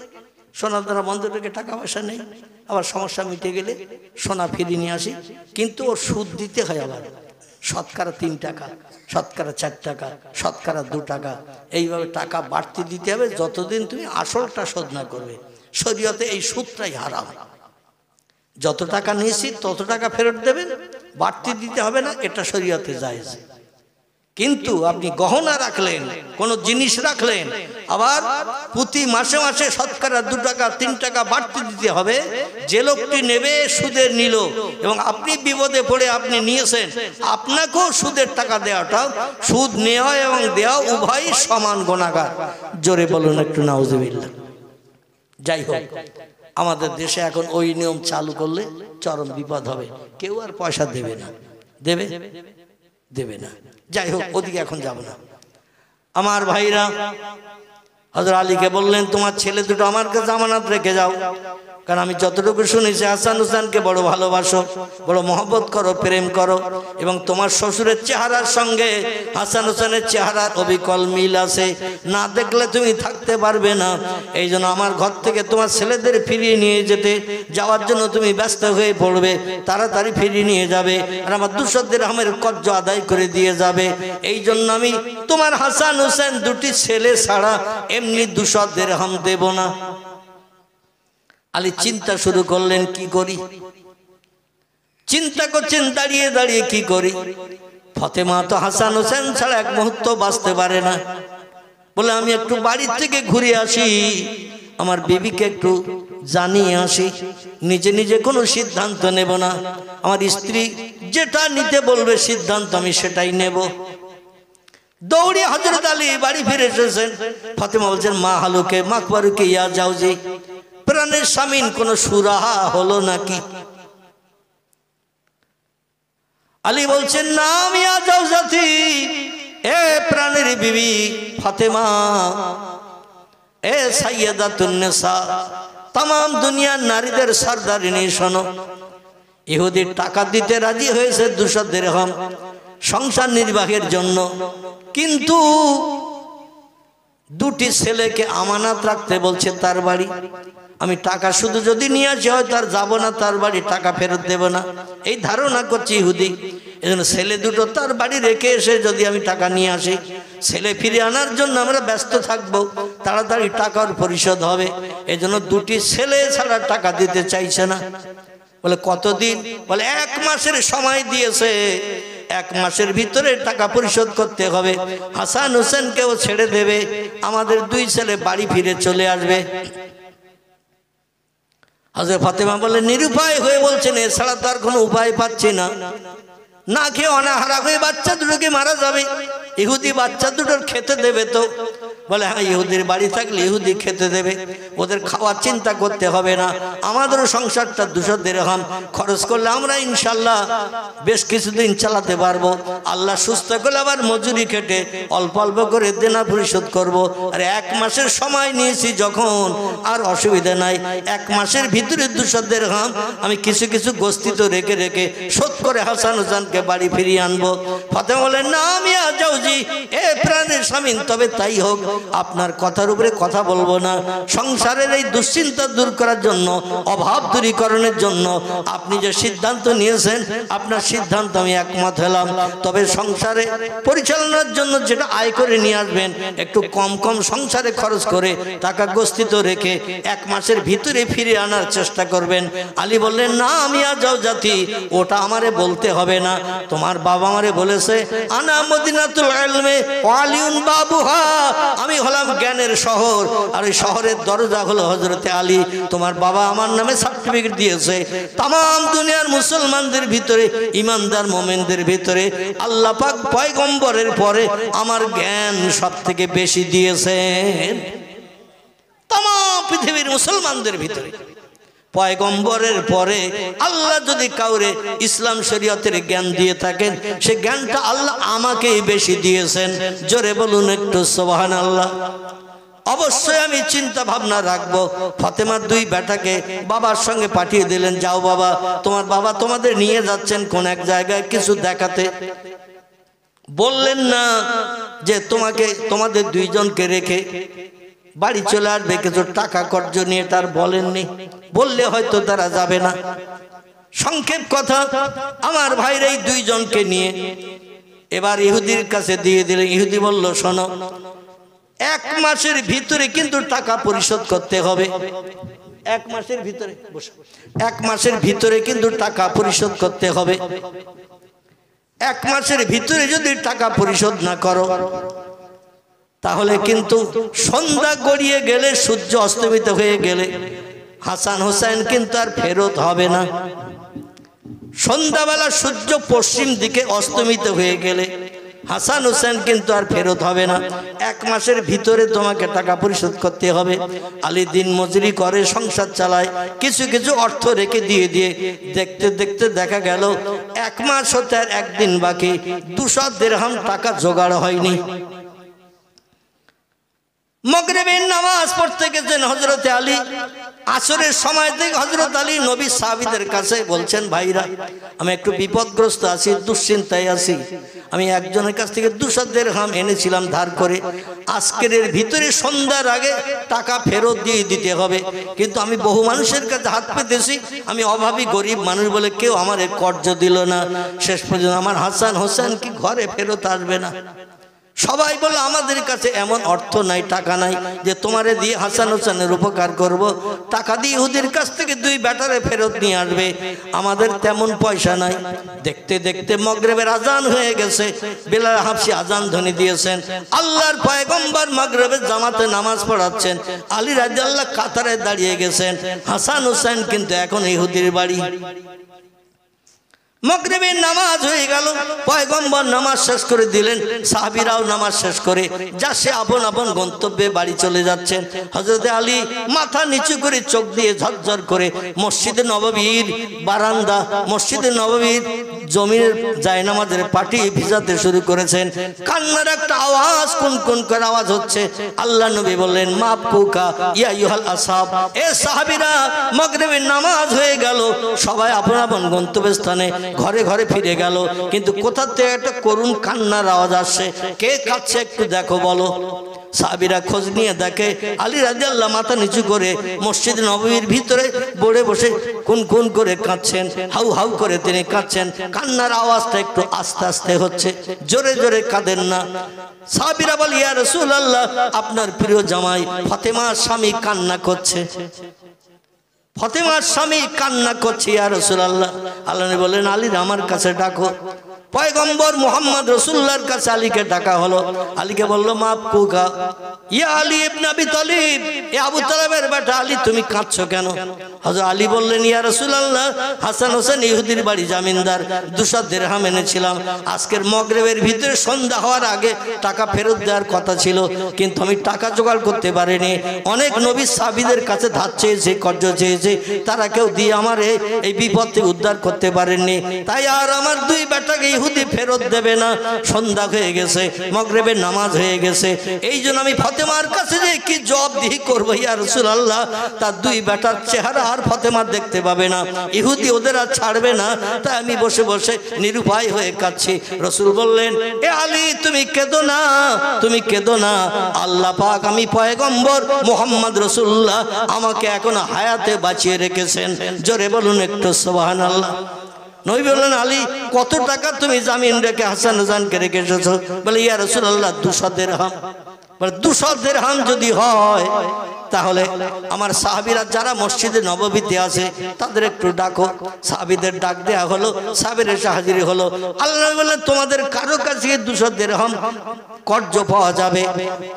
সোনা দানা বন্ধক রেখে টাকা পয়সা নেই, আবার সমস্যা মিটে গেলে সোনা ফিরিয়ে নিয়ে আসি। কিন্তু ও সুদ দিতে হয়, আবার শতকরা 3 টাকা, শতকরা 4 টাকা, শতকরা 2 টাকা, এইভাবে টাকা বাড়তি দিতে হবে যতদিন তুমি আসলটা শোধ না করবে। শরীয়তে এই সুদটাই হারাম। যত টাকা নিয়েছি তত টাকা ফেরত দেবেন, বাড়তি দিতে হবে না, এটা শরীয়তে জায়েজ। কিন্তু আপনি গহনা রাখলেন, কোন জিনিস রাখলেন, আবার প্রতি মাসে মাসে শতকরা 2 টাকা 3 টাকা বাড়তি দিতে হবে। যে লোকটি নেবে সুদের নিল, এবং আপনি বিপদে পড়ে আপনি নিয়েছেন, আপনাকেও সুদের টাকা দেওয়াটা, সুদ নেওয়া এবং দেওয়া উভয়ই সমান গুনাহগার। জোরে বলুন একটু নাউজুবিল্লাহ। যাই হোক, আমাদের দেশে এখন ওই নিয়ম চালু করলে চরম বিপদ হবে, কেউ আর পয়সা দেবে না। দেবে? দেবে না। যাই হোক, ওদিকে এখন যাব না। আমার ভাইরা হযরত আলীকে বললেন, তোমার ছেলে দুটো আমার কাছে আমানত রেখে যাও, কারণ আমি যতটুকু শুনেছি হাসান হুসাইনকে বড় ভালোবাসো, বড় মহব্বত করো, প্রেম করো, এবং তোমার শ্বশুরের চেহারার সঙ্গে হাসান হুসাইনের চেহারার অবিকল মিল আছে, না দেখলে তুমি থাকতে পারবে না। এই জন্য আমার ঘর থেকে তোমার ছেলেদের ফিরিয়ে নিয়ে যাওয়ার জন্য তুমি ব্যস্ত হয়ে পড়বে, তাড়াতাড়ি ফিরিয়ে নিয়ে যাবে, আর আমার 200 দিরহামের কর্জ আদায় করে দিয়ে যাবে। এই জন্য আমি তোমার হাসান হুসাইন দুটি ছেলে ছাড়া এমনি 200 দিরহাম দেব না। আলী চিন্তা শুরু করলেন, কি করি? চিন্তা করছেন দাঁড়িয়ে দাঁড়িয়ে, কি করি? ফাতেমা তো হাসান হোসেন ছাড়া এক মুহূর্ত বাঁচতে পারে না। বলে, আমি একটু বাড়ির থেকে ঘুরে আসি, আমার বিবিকে একটু জানিয়ে আসি, নিজে নিজে কোনো সিদ্ধান্ত নেব না, আমার স্ত্রী যেটা নিতে বলবে সিদ্ধান্ত আমি সেটাই নেব। দৌড়ে হযরত আলী বাড়ি ফিরে এসেছেন। ফাতেমা বলছেন, মা হালুকে মাকবারুকে ইয়া যাওজি, প্রাণের স্বামীন কোন সুরাহা হলো নাকি? আলী বলছেন, না মিয়া জাওজাতি, এ প্রাণের বিবি ফাতেমা, এ সাইয়্যিদাতুন নিসা, तमाम দুনিয়ার নারীদের সরদারিনী, শোনো, ইহুদি টাকা দিতে রাজি হয়েছে 200 দিরহাম সংসার নির্বাহের জন্য, কিন্তু দুটি ছেলেকে আমানত রাখতে বলছে তার বাড়ি। আমি টাকা শুধু যদি নিয়ে আসি হয় তার যাব না, তার বাড়ি টাকা ফেরত দেব না, এই ধারণা করছে ইহুদি। এজন্য ছেলে দুটো তার বাড়ি রেখে এসে যদি আমি টাকা নিয়ে আসি, ছেলে ফিরে আনার জন্য আমরা ব্যস্ত থাকবো, তাড়াতাড়ি টাকার পরিশোধ হবে। এজন্য দুটি ছেলে ছাড়া টাকা দিতে চাইছে না। বলে কতদিন? বলে 1 মাসের সময় দিয়েছে, 1 মাসের ভিতরে টাকা পরিশোধ করতে হবে। হাসান হোসেনকেও ছেড়ে দেবে, আমাদের 2 ছেলে বাড়ি ফিরে চলে আসবে। হযরত ফাতেমা বলে নিরুপায় হয়ে বলছেন এছাড়া তো আর কোনো উপায় পাচ্ছি না, না খেয়ে অনাহারা হয়ে বাচ্চা দুটোকে মারা যাবে, ইহুদি বাচ্চা দুটোর খেতে দেবে তো? বলে হ্যাঁ, ইহুদির বাড়ি থাকলে ইহুদি খেতে দেবে, ওদের খাওয়ার চিন্তা করতে হবে না, আমাদেরও সংসারটা 200 দিরহাম খরচ করলে আমরা ইনশাল্লাহ বেশ কিছুদিন চালাতে পারবো। আল্লাহ সুস্থ করলে আবার মজুরি খেটে অল্প অল্প করে দেনা পরিশোধ করব। আর 1 মাসের সময় নিয়েছি যখন, আর অসুবিধা নাই, 1 মাসের ভিতরে 200 দিরহাম আমি কিছু কিছু গোস্তিত রেখে রেখে শোধ করে হাসান হোসেনকে বাড়ি ফিরিয়ে আনবো। ফাতেমা বলেন না মিয়া জাউজি, এ প্রাণের স্বামী, তবে তাই হোক, আপনার কথার উপরে কথা বলবো না। সংসারের এই দুশ্চিন্তা দূর করার জন্য, অভাব দূরীকরণের জন্য আপনি যে সিদ্ধান্ত নিয়েছেন, আপনার সিদ্ধান্ত আমি একমত হলাম। তবে সংসারে পরিচালনার জন্য যেটা আয় করে নিয়ে আসবেন, একটু কম কম সংসারে খরচ করে টাকা গোস্তিত রেখে 1 মাসের ভিতরে ফিরে আনার চেষ্টা করবেন। আলী বললেন না মিয়া যাও জাতি, ওটা আমারে বলতে হবে না, তোমার বাবা আমারে বলেছে আনা মদিনাতুল ইলমে ওয়া আলিউন বাবুহা, আমি হলাম জ্ঞানের শহর, আর ওই শহরের দরজা হলো হযরতে আলী। তোমার বাবা আমার নামে সার্টিফিকেট দিয়েছে, তাম দুনিয়ার মুসলমানদের ভিতরে, ইমানদার মোমেনদের ভিতরে আল্লাহ পাক পয়গম্বরের পরে আমার জ্ঞান সবথেকে বেশি দিয়েছেন। তাম পৃথিবীর মুসলমানদের ভিতরে পয়গম্বরের পরে আল্লাহ যদি কাউরে ইসলাম শরীয়তের জ্ঞান দিয়ে থাকেন, সে জ্ঞানটা আল্লাহ আমাকেই বেশি দিয়েছেন। জোরে বলুন একটু সুবহানাল্লাহ। অবশ্যই আমি চিন্তা ভাবনা রাখবো। ফাতেমার 2 বেটাকে বাবার সঙ্গে পাঠিয়ে দিলেন, যাও বাবা, তোমার বাবা তোমাদের নিয়ে যাচ্ছেন কোন এক জায়গায় কিছু দেখাতে। বললেন না যে তোমাদের 2 জনকে রেখে বাড়ি চলে আসবে কিছু টাকা কর্জ নিয়ে, তার বলেননি। বললে হয়তো তারা যাবে না। সংক্ষেপ কথা, আমার ভাইর এই 2 জনকে নিয়ে এবার ইহুদির কাছে দিয়ে দিলেন। ইহুদি বলল শোনো, 1 মাসের ভিতরে কিন্তু টাকা পরিশোধ করতে হবে। 1 মাসের ভিতরে 1 মাসের ভিতরে কিন্তু টাকা পরিশোধ করতে হবে। 1 মাসের ভিতরে যদি টাকা পরিশোধ না করো, তাহলে কিন্তু সন্ধ্যা গড়িয়ে গেলে, সূর্য অস্তমিত হয়ে গেলে হাসান হোসেন কিন্তু আর ফেরত হবে না। সন্ধ্যাবেলা সূর্য পশ্চিম দিকে অস্তমিত হয়ে গেলে হাসান হোসেন কিন্তু আর ফেরত হবে না। 1 মাসের ভিতরে তোমাকে টাকা পরিশোধ করতে হবে। আলী দিন মজুরি করে সংসার চালায়, কিছু কিছু অর্থ রেখে দিয়ে দেখতে দেখতে দেখা গেল 1 মাস হতে আর 1 দিন বাকি, 200 দিরহাম টাকা জোগাড় হয়নি। মাগরিবের নামাজ পড়তে গেছেন হযরতে আলী। আসরের সময় থেকে হযরত আলী নবী সাহাবীদের কাছে বলছেন, ভাইরা আমি একটু বিপদগ্রস্ত আছি, দুশ্চিন্তায় আছি, আমি একজনের কাছ থেকে 200 দিরহাম এনেছিলাম ধার করে, আজকের এর ভিতরে সন্ধ্যার আগে টাকা ফেরত দিয়ে দিতে হবে। কিন্তু আমি বহু মানুষের কাছে হাত পেতেছি, আমি অভাবী গরিব মানুষ বলে কেউ আমার কর্জ দিল না। শেষ পর্যন্ত আমার হাসান হোসেন কি ঘরে ফেরত আসবে না। সবাই বলে আমাদের কাছে এমন অর্থ নাই, টাকা নাই যে তোমারে দিয়ে হাসান হোসেনের উপকার করব, টাকা দিয়ে ইহুদির কাছ থেকে 2 বেটারে ফেরত নিয়ে আসবে, আমাদের তেমন পয়সা নাই। দেখতে দেখতে মাগরিবের আজান হয়ে গেছে, বেলাল হাবশী আজান ধ্বনি দিয়েছেন, আল্লাহর পয়গম্বর মাগরিবের জামাতে নামাজ পড়াচ্ছেন, আলী রাদিয়াল্লাহু কাতারে দাঁড়িয়ে গেছেন। হাসান হোসেন কিন্তু এখন ইহুদির বাড়ি। মাগরিবের নামাজ হয়ে গেল, পয়গম্বর নামাজ শেষ করে দিলেন, সাহাবীরাও নামাজ শেষ করে যা সে আপন আপন গন্তব্যে বাড়ি চলে যাচ্ছেন। হযরতে আলী মাথা নিচু করে চোখ দিয়ে ঝরঝর করে মসজিদে নববীর বারান্দা, মসজিদে নববীর জমিনের জায়নামাজের পাটি ভিজাতে শুরু করেছেন। কান্নার একটা আওয়াজ, কুনকুন করে আওয়াজ হচ্ছে। আল্লাহ নবী বললেন, মাবকুকা ইয়া আইয়ুহাল আসহাব, এ সাহাবীরা মাগরিবের নামাজ হয়ে গেল, সবাই আপন আপন গন্তব্যস্থানে ঘরে ঘরে ফিরে গেল, কিন্তু কোথা থেকে একটা করুণ কান্নার আওয়াজ আসছে। কে কাঁদছে একটু দেখো বলো। সাহাবীরা খোঁজ নিয়ে দেখে আলী রাদিয়াল্লাহু মাথা নিচু করে মসজিদ নববীর ভিতরে বড়ে বসে কুন করে কাঁদছেন, হাউ হাউ করে তিনি কাঁদছেন। কান্নার আওয়াজটা একটু আস্তে আস্তে হচ্ছে, জোরে জোরে কাঁদেন না। সাহাবীরা বলে, ইয়া রাসূলুল্লাহ, আপনার প্রিয় জামাই ফাতেমার স্বামী কান্না করছে, ফাতেমার স্বামী কান্না করছে ইয়া রাসূলুল্লাহ। আল্লাহ নবী বলেন, আলী আমার কাছে ডাকো। পয়গম্বর মুহাম্মদ রাসূলুল্লাহর কাছে আলীকে ডাকা হলো। আলীকে বলল, মাপ কুকা ইয়া আলী ইবনে আবি তালিব, এ আবু তালেবের বেটা আলী, তুমি কাঁদছো কেন? হযরত আলী বললেন, ইয়া রাসূলুল্লাহ, হাসান হোসেন ইহুদির বাড়ি জামিনদার, 200 দিরহাম এনেছিলাম। আজকের মাগরিবের ভিতরে সন্ধ্যা হওয়ার আগে টাকা ফেরত দেওয়ার কথা ছিল, কিন্তু আমি টাকা জোগাড় করতে পারিনি। অনেক নবী সাহাবীদের কাছে ধার চেয়েছে, কর্জ চেয়েছে, তারা কেউ দিয়ে আমার এই বিপদ থেকে উদ্ধার করতে পারেননি। তাই আর আমার 2 বেটাকে ইহুদি ফেরত দেবে না। সন্ধ্যা হয়ে গেছে, মাগরিবের নামাজ হয়ে গেছে, এই জন্য আমি ফাতেমার কাছে যে কি জবাবদিহি করবো ইয়া রাসূলুল্লাহ। তার 2 বেটার চেহারা আর ফাতেমা দেখতে পাবে না, ইহুদি ওদের আর ছাড়বে না। তাই আমি বসে বসে নিরুপায় হয়ে কাঁদছি। রাসূল বললেন, এ আলী তুমি কেঁদো না, তুমি কেঁদো না। আল্লাহ পাক আমি পয়গম্বর মুহাম্মদ রাসূলুল্লাহ আমাকে এখনো হায়াতে বাঁচিয়ে রেখেছেন। জোরে বলুন একটু সুবহানাল্লাহ। নবী বললেন, আলী কত টাকা তুমি জামিন রেখে হাসান হোসেনকে রেখে এসেছো? বলে, ইয়া রাসূলুল্লাহ 200 দিরহাম। বলে, 200 দিরহাম যদি হয় তাহলে আমার সাহাবীরা যারা মসজিদে নববীতে আছে তাদের একটু ডাকো। সাহাবীদের ডাক দেয়া হলো, সাহাবীরা এসে হাজির হলো। আল্লাহ বললেন, তোমাদের কারো কাছে 200 দিরহাম কর্জ পাওয়া যাবে।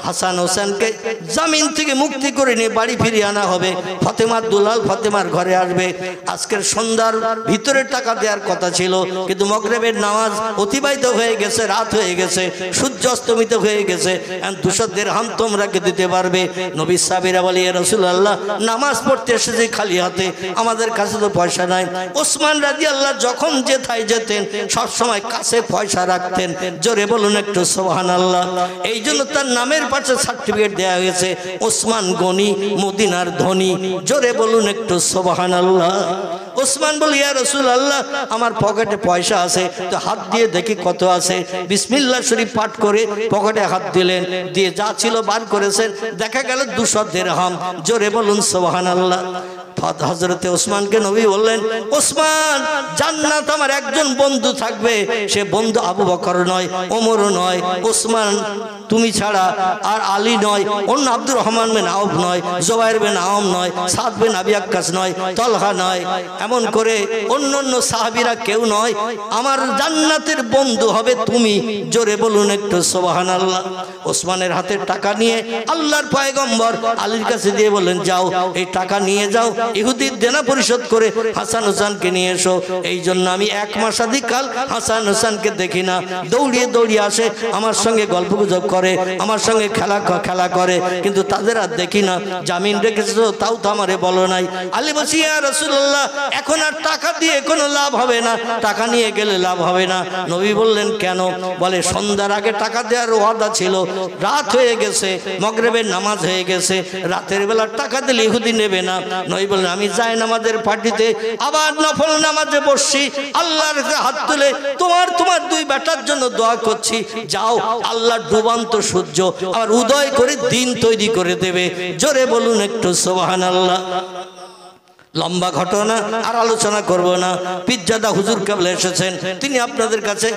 হাসান হোসেনকে জামিন থেকে মুক্তি করে নিয়ে বাড়ি ফিরিয়ে আনা হবে। ফাতেমার দুলাল ফাতেমার ঘরে আসবে। আজকের সন্ধ্যার ভিতরে টাকা দেওয়ার কথা ছিল, কিন্তু মাগরিবের নামাজ অতিবাহিত হয়ে গেছে, রাত হয়ে গেছে, সূর্য অস্তমিত হয়ে গেছে। 200 দিরহাম তোমরা কে দিতে পারবে? নবী সাহাবীরা বলে, ইয়া রাসূলুল্লাহ, নামাজ পড়তে এসেছি খালি হাতে, আমাদের কাছে তো পয়সা নাই। ওসমান রাদিয়াল্লাহু যখন যেথায় যেতেন সব সময় কাছে পয়সা রাখতেন। জোরে বলুন একটু সুবহানাল্লাহ। এই জন্য তার নামের পাশে সার্টিফিকেট দেওয়া হয়েছে, ওসমান গনি, মদিনার ধনী। জোরে বলুন একটু সুবহানাল্লাহ। ওসমান বলে, ইয়া রাসূলুল্লাহ, আমার পকেটে পয়সা আছে, তো হাত দিয়ে দেখি কত আছে। বিসমিল্লাহ শরীফ পাঠ করে পকেটে হাত দিলেন, দিয়ে যা ছিল বার করেছেন, দেখা গেল 200 দিরহাম। জোরে বলুন সুবহানাল্লাহ। হযরতে ওসমানকে নবী বললেন, ওসমান, জান্নাত আমার একজন বন্ধু থাকবে, সে বন্ধু আবু বকর নয়, ওমরও নয়, ওসমান তুমি ছাড়া, আর আলী নয়, অন্য আব্দুর রহমান বিন আউফ নয়, জুবাইর বিন আওম নয়, সাদ বিন আবি ওয়াক্কাস নয়, তলহা নয়, এমন করে অন্য সাহাবীরা কেউ নয়। আমার জান্নাতের বন্ধু হবে তুমি। জোরে বলুন একটু সুবহানাল্লাহ। ওসমানের হাতে টাকা নিয়ে আল্লাহর পয়গম্বর আলীর কাছে দিয়ে বললেন, যাও এই টাকা নিয়ে যাও, ইহুদির দেনা পরিশোধ করে হাসান হোসেনকে নিয়ে এসো। এই জন্য আমি 1 মাসাধিকাল হাসান হোসেনকে দেখি না, দৌড়িয়ে দৌড়িয়ে আসে, আমার সঙ্গে গল্প গুজব করে, আমার সঙ্গে খেলা করে, কিন্তু তাদের আর দেখি না। জামিন রেখেছো তাও তো আমারে বলো নাই। আলী বলছি, ইয়া রাসূলুল্লাহ, এখন আর টাকা দিয়ে কোনো লাভ হবে না, টাকা নিয়ে গেলে লাভ হবে না। নবী বললেন, কেন? বলে, সন্ধ্যার আগে টাকা দেওয়ার ওয়াদা ছিল, রাত হয়ে গেছে, মাগরিবের নামাজ হয়ে গেছে, রাতের বেলা টাকা দিলে ইহুদি নেবে না। নবী বললেন, আমি যাই নামাজের পার্টিতে আবার নফল নামাজে বসছি, আল্লাহর হাত তুলে তোমার 2 বেটার জন্য দোয়া করছি। যাও, আল্লাহ ডুবান্ত সূর্য আবার উদয় করে দিন তৈরি করে দেবে। জোরে বলুন একটু সুবহানাল্লাহ। লম্বা ঘটনা আর আলোচনা করব না। পিজ্জাদা হুজুর কেবলা এসেছেন, তিনি আপনাদের কাছে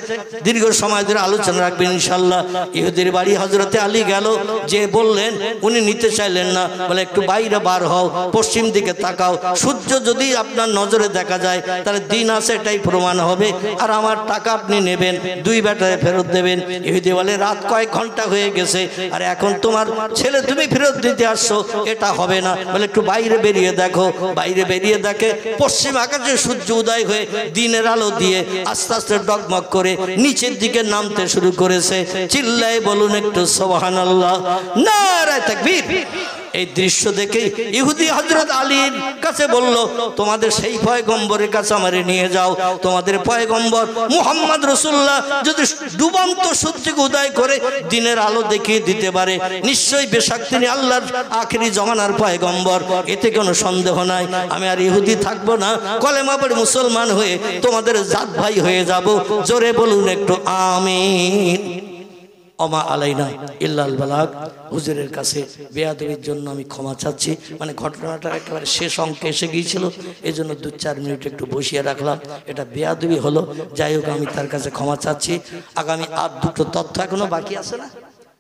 দীর্ঘ সময় ধরে আলোচনা রাখবেন ইনশাআল্লাহ। ইহুদির বাড়ি হযরতে আলী গেল, যে বললেন, উনি নিতে চাইলেন না। বলে, একটু বাইরে বার হও, পশ্চিম দিকে তাকাও, সূর্য যদি আপনার নজরে দেখা যায় তাহলে দিন আছে, এটাই প্রমাণ হবে, আর আমার টাকা আপনি নেবেন, 2 বেটায় ফেরত দেবেন। ইহুদি বলে, রাত কয়েক ঘন্টা হয়ে গেছে, আর এখন তোমার ছেলে তুমি ফেরত দিতে আসছো, এটা হবে না। বলে, একটু বাইরে বেরিয়ে দেখো। বাইরে বেরিয়ে দেখে পশ্চিম আকাশে সূর্য উদয় হয়ে দিনের আলো দিয়ে আস্তে আস্তে ডগমগ করে নিচের দিকে নামতে শুরু করেছে। চিল্লায় বলুন একটু সুবহানাল্লাহ, নারায়ে তাকবীর। এই দৃশ্য দেখে ইহুদি হযরত আলীর কাছে বলল, তোমাদের সেই পয়গম্বরের কাছে আমারে নিয়ে যাও। তোমাদের পয়গম্বর মুহাম্মদ রাসূলুল্লাহ যদি ডুবন্ত সূর্যকে উদয় করে দিনের আলো দেখিয়ে দিতে পারে, নিশ্চয়ই বেশক তিনি আল্লাহর আখেরি জমানার পয়গম্বর, এতে কোনো সন্দেহ নাই। আমি আর ইহুদি থাকবো না, কলেমা পড়ে মুসলমান হয়ে তোমাদের জাত ভাই হয়ে যাব। জোরে বলুন একটু আমিন। অমা আলাইনা ইল্লাল বালাগ। হুজুরের কাছে বেয়াদবির জন্য আমি ক্ষমা চাচ্ছি। মানে ঘটনাটা একেবারে শেষ অঙ্কে এসে গিয়েছিল, এই জন্য 2-4 মিনিট একটু বসিয়ে রাখলাম, এটা বেয়াদবি হলো। যাই হোক, আমি তার কাছে ক্ষমা চাচ্ছি। আগামী আর 2টো তথ্য এখনো বাকি আছে না,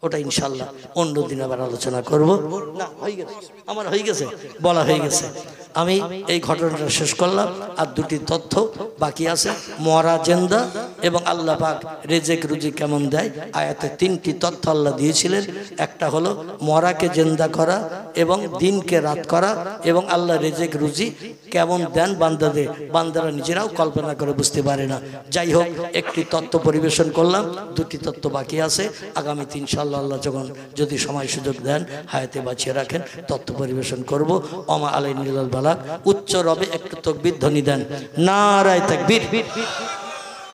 ওটা ইনশাল্লাহ অন্য দিন আবার আলোচনা করব। না, হয়ে গেছে, আমার হয়ে গেছে, বলা হয়ে গেছে। আমি এই ঘটনাটা শেষ করলাম। আর 2টি তথ্য বাকি আছে, মরা জেন্দা এবং আল্লাহ পাক রেজেক রুজি কেমন দেয়। আয়াতে 3টি তথ্য আল্লাহ দিয়েছিলেন। একটা হলো মরাকে জেন্দা করা এবং দিনকে রাত করা, এবং আল্লাহ রেজেক রুজি কেমন দেন বান্দাদের, বান্দারা নিজেরাও কল্পনা করে বুঝতে পারে না। যাই হোক, একটি তত্ত্ব পরিবেশন করলাম, 2টি তত্ত্ব বাকি আছে। আগামীতে ইনশাআল্লাহ আল্লাহ যখন যদি সময় সুযোগ দেন, হায়াতে বাঁচিয়ে রাখেন, তত্ত্ব পরিবেশন করব। অমা আলাইনা ইল্লাল বালাগ। উচ্চ রবে একটু তাকবীর ধ্বনি দেন, নারায়ে তাকবীর।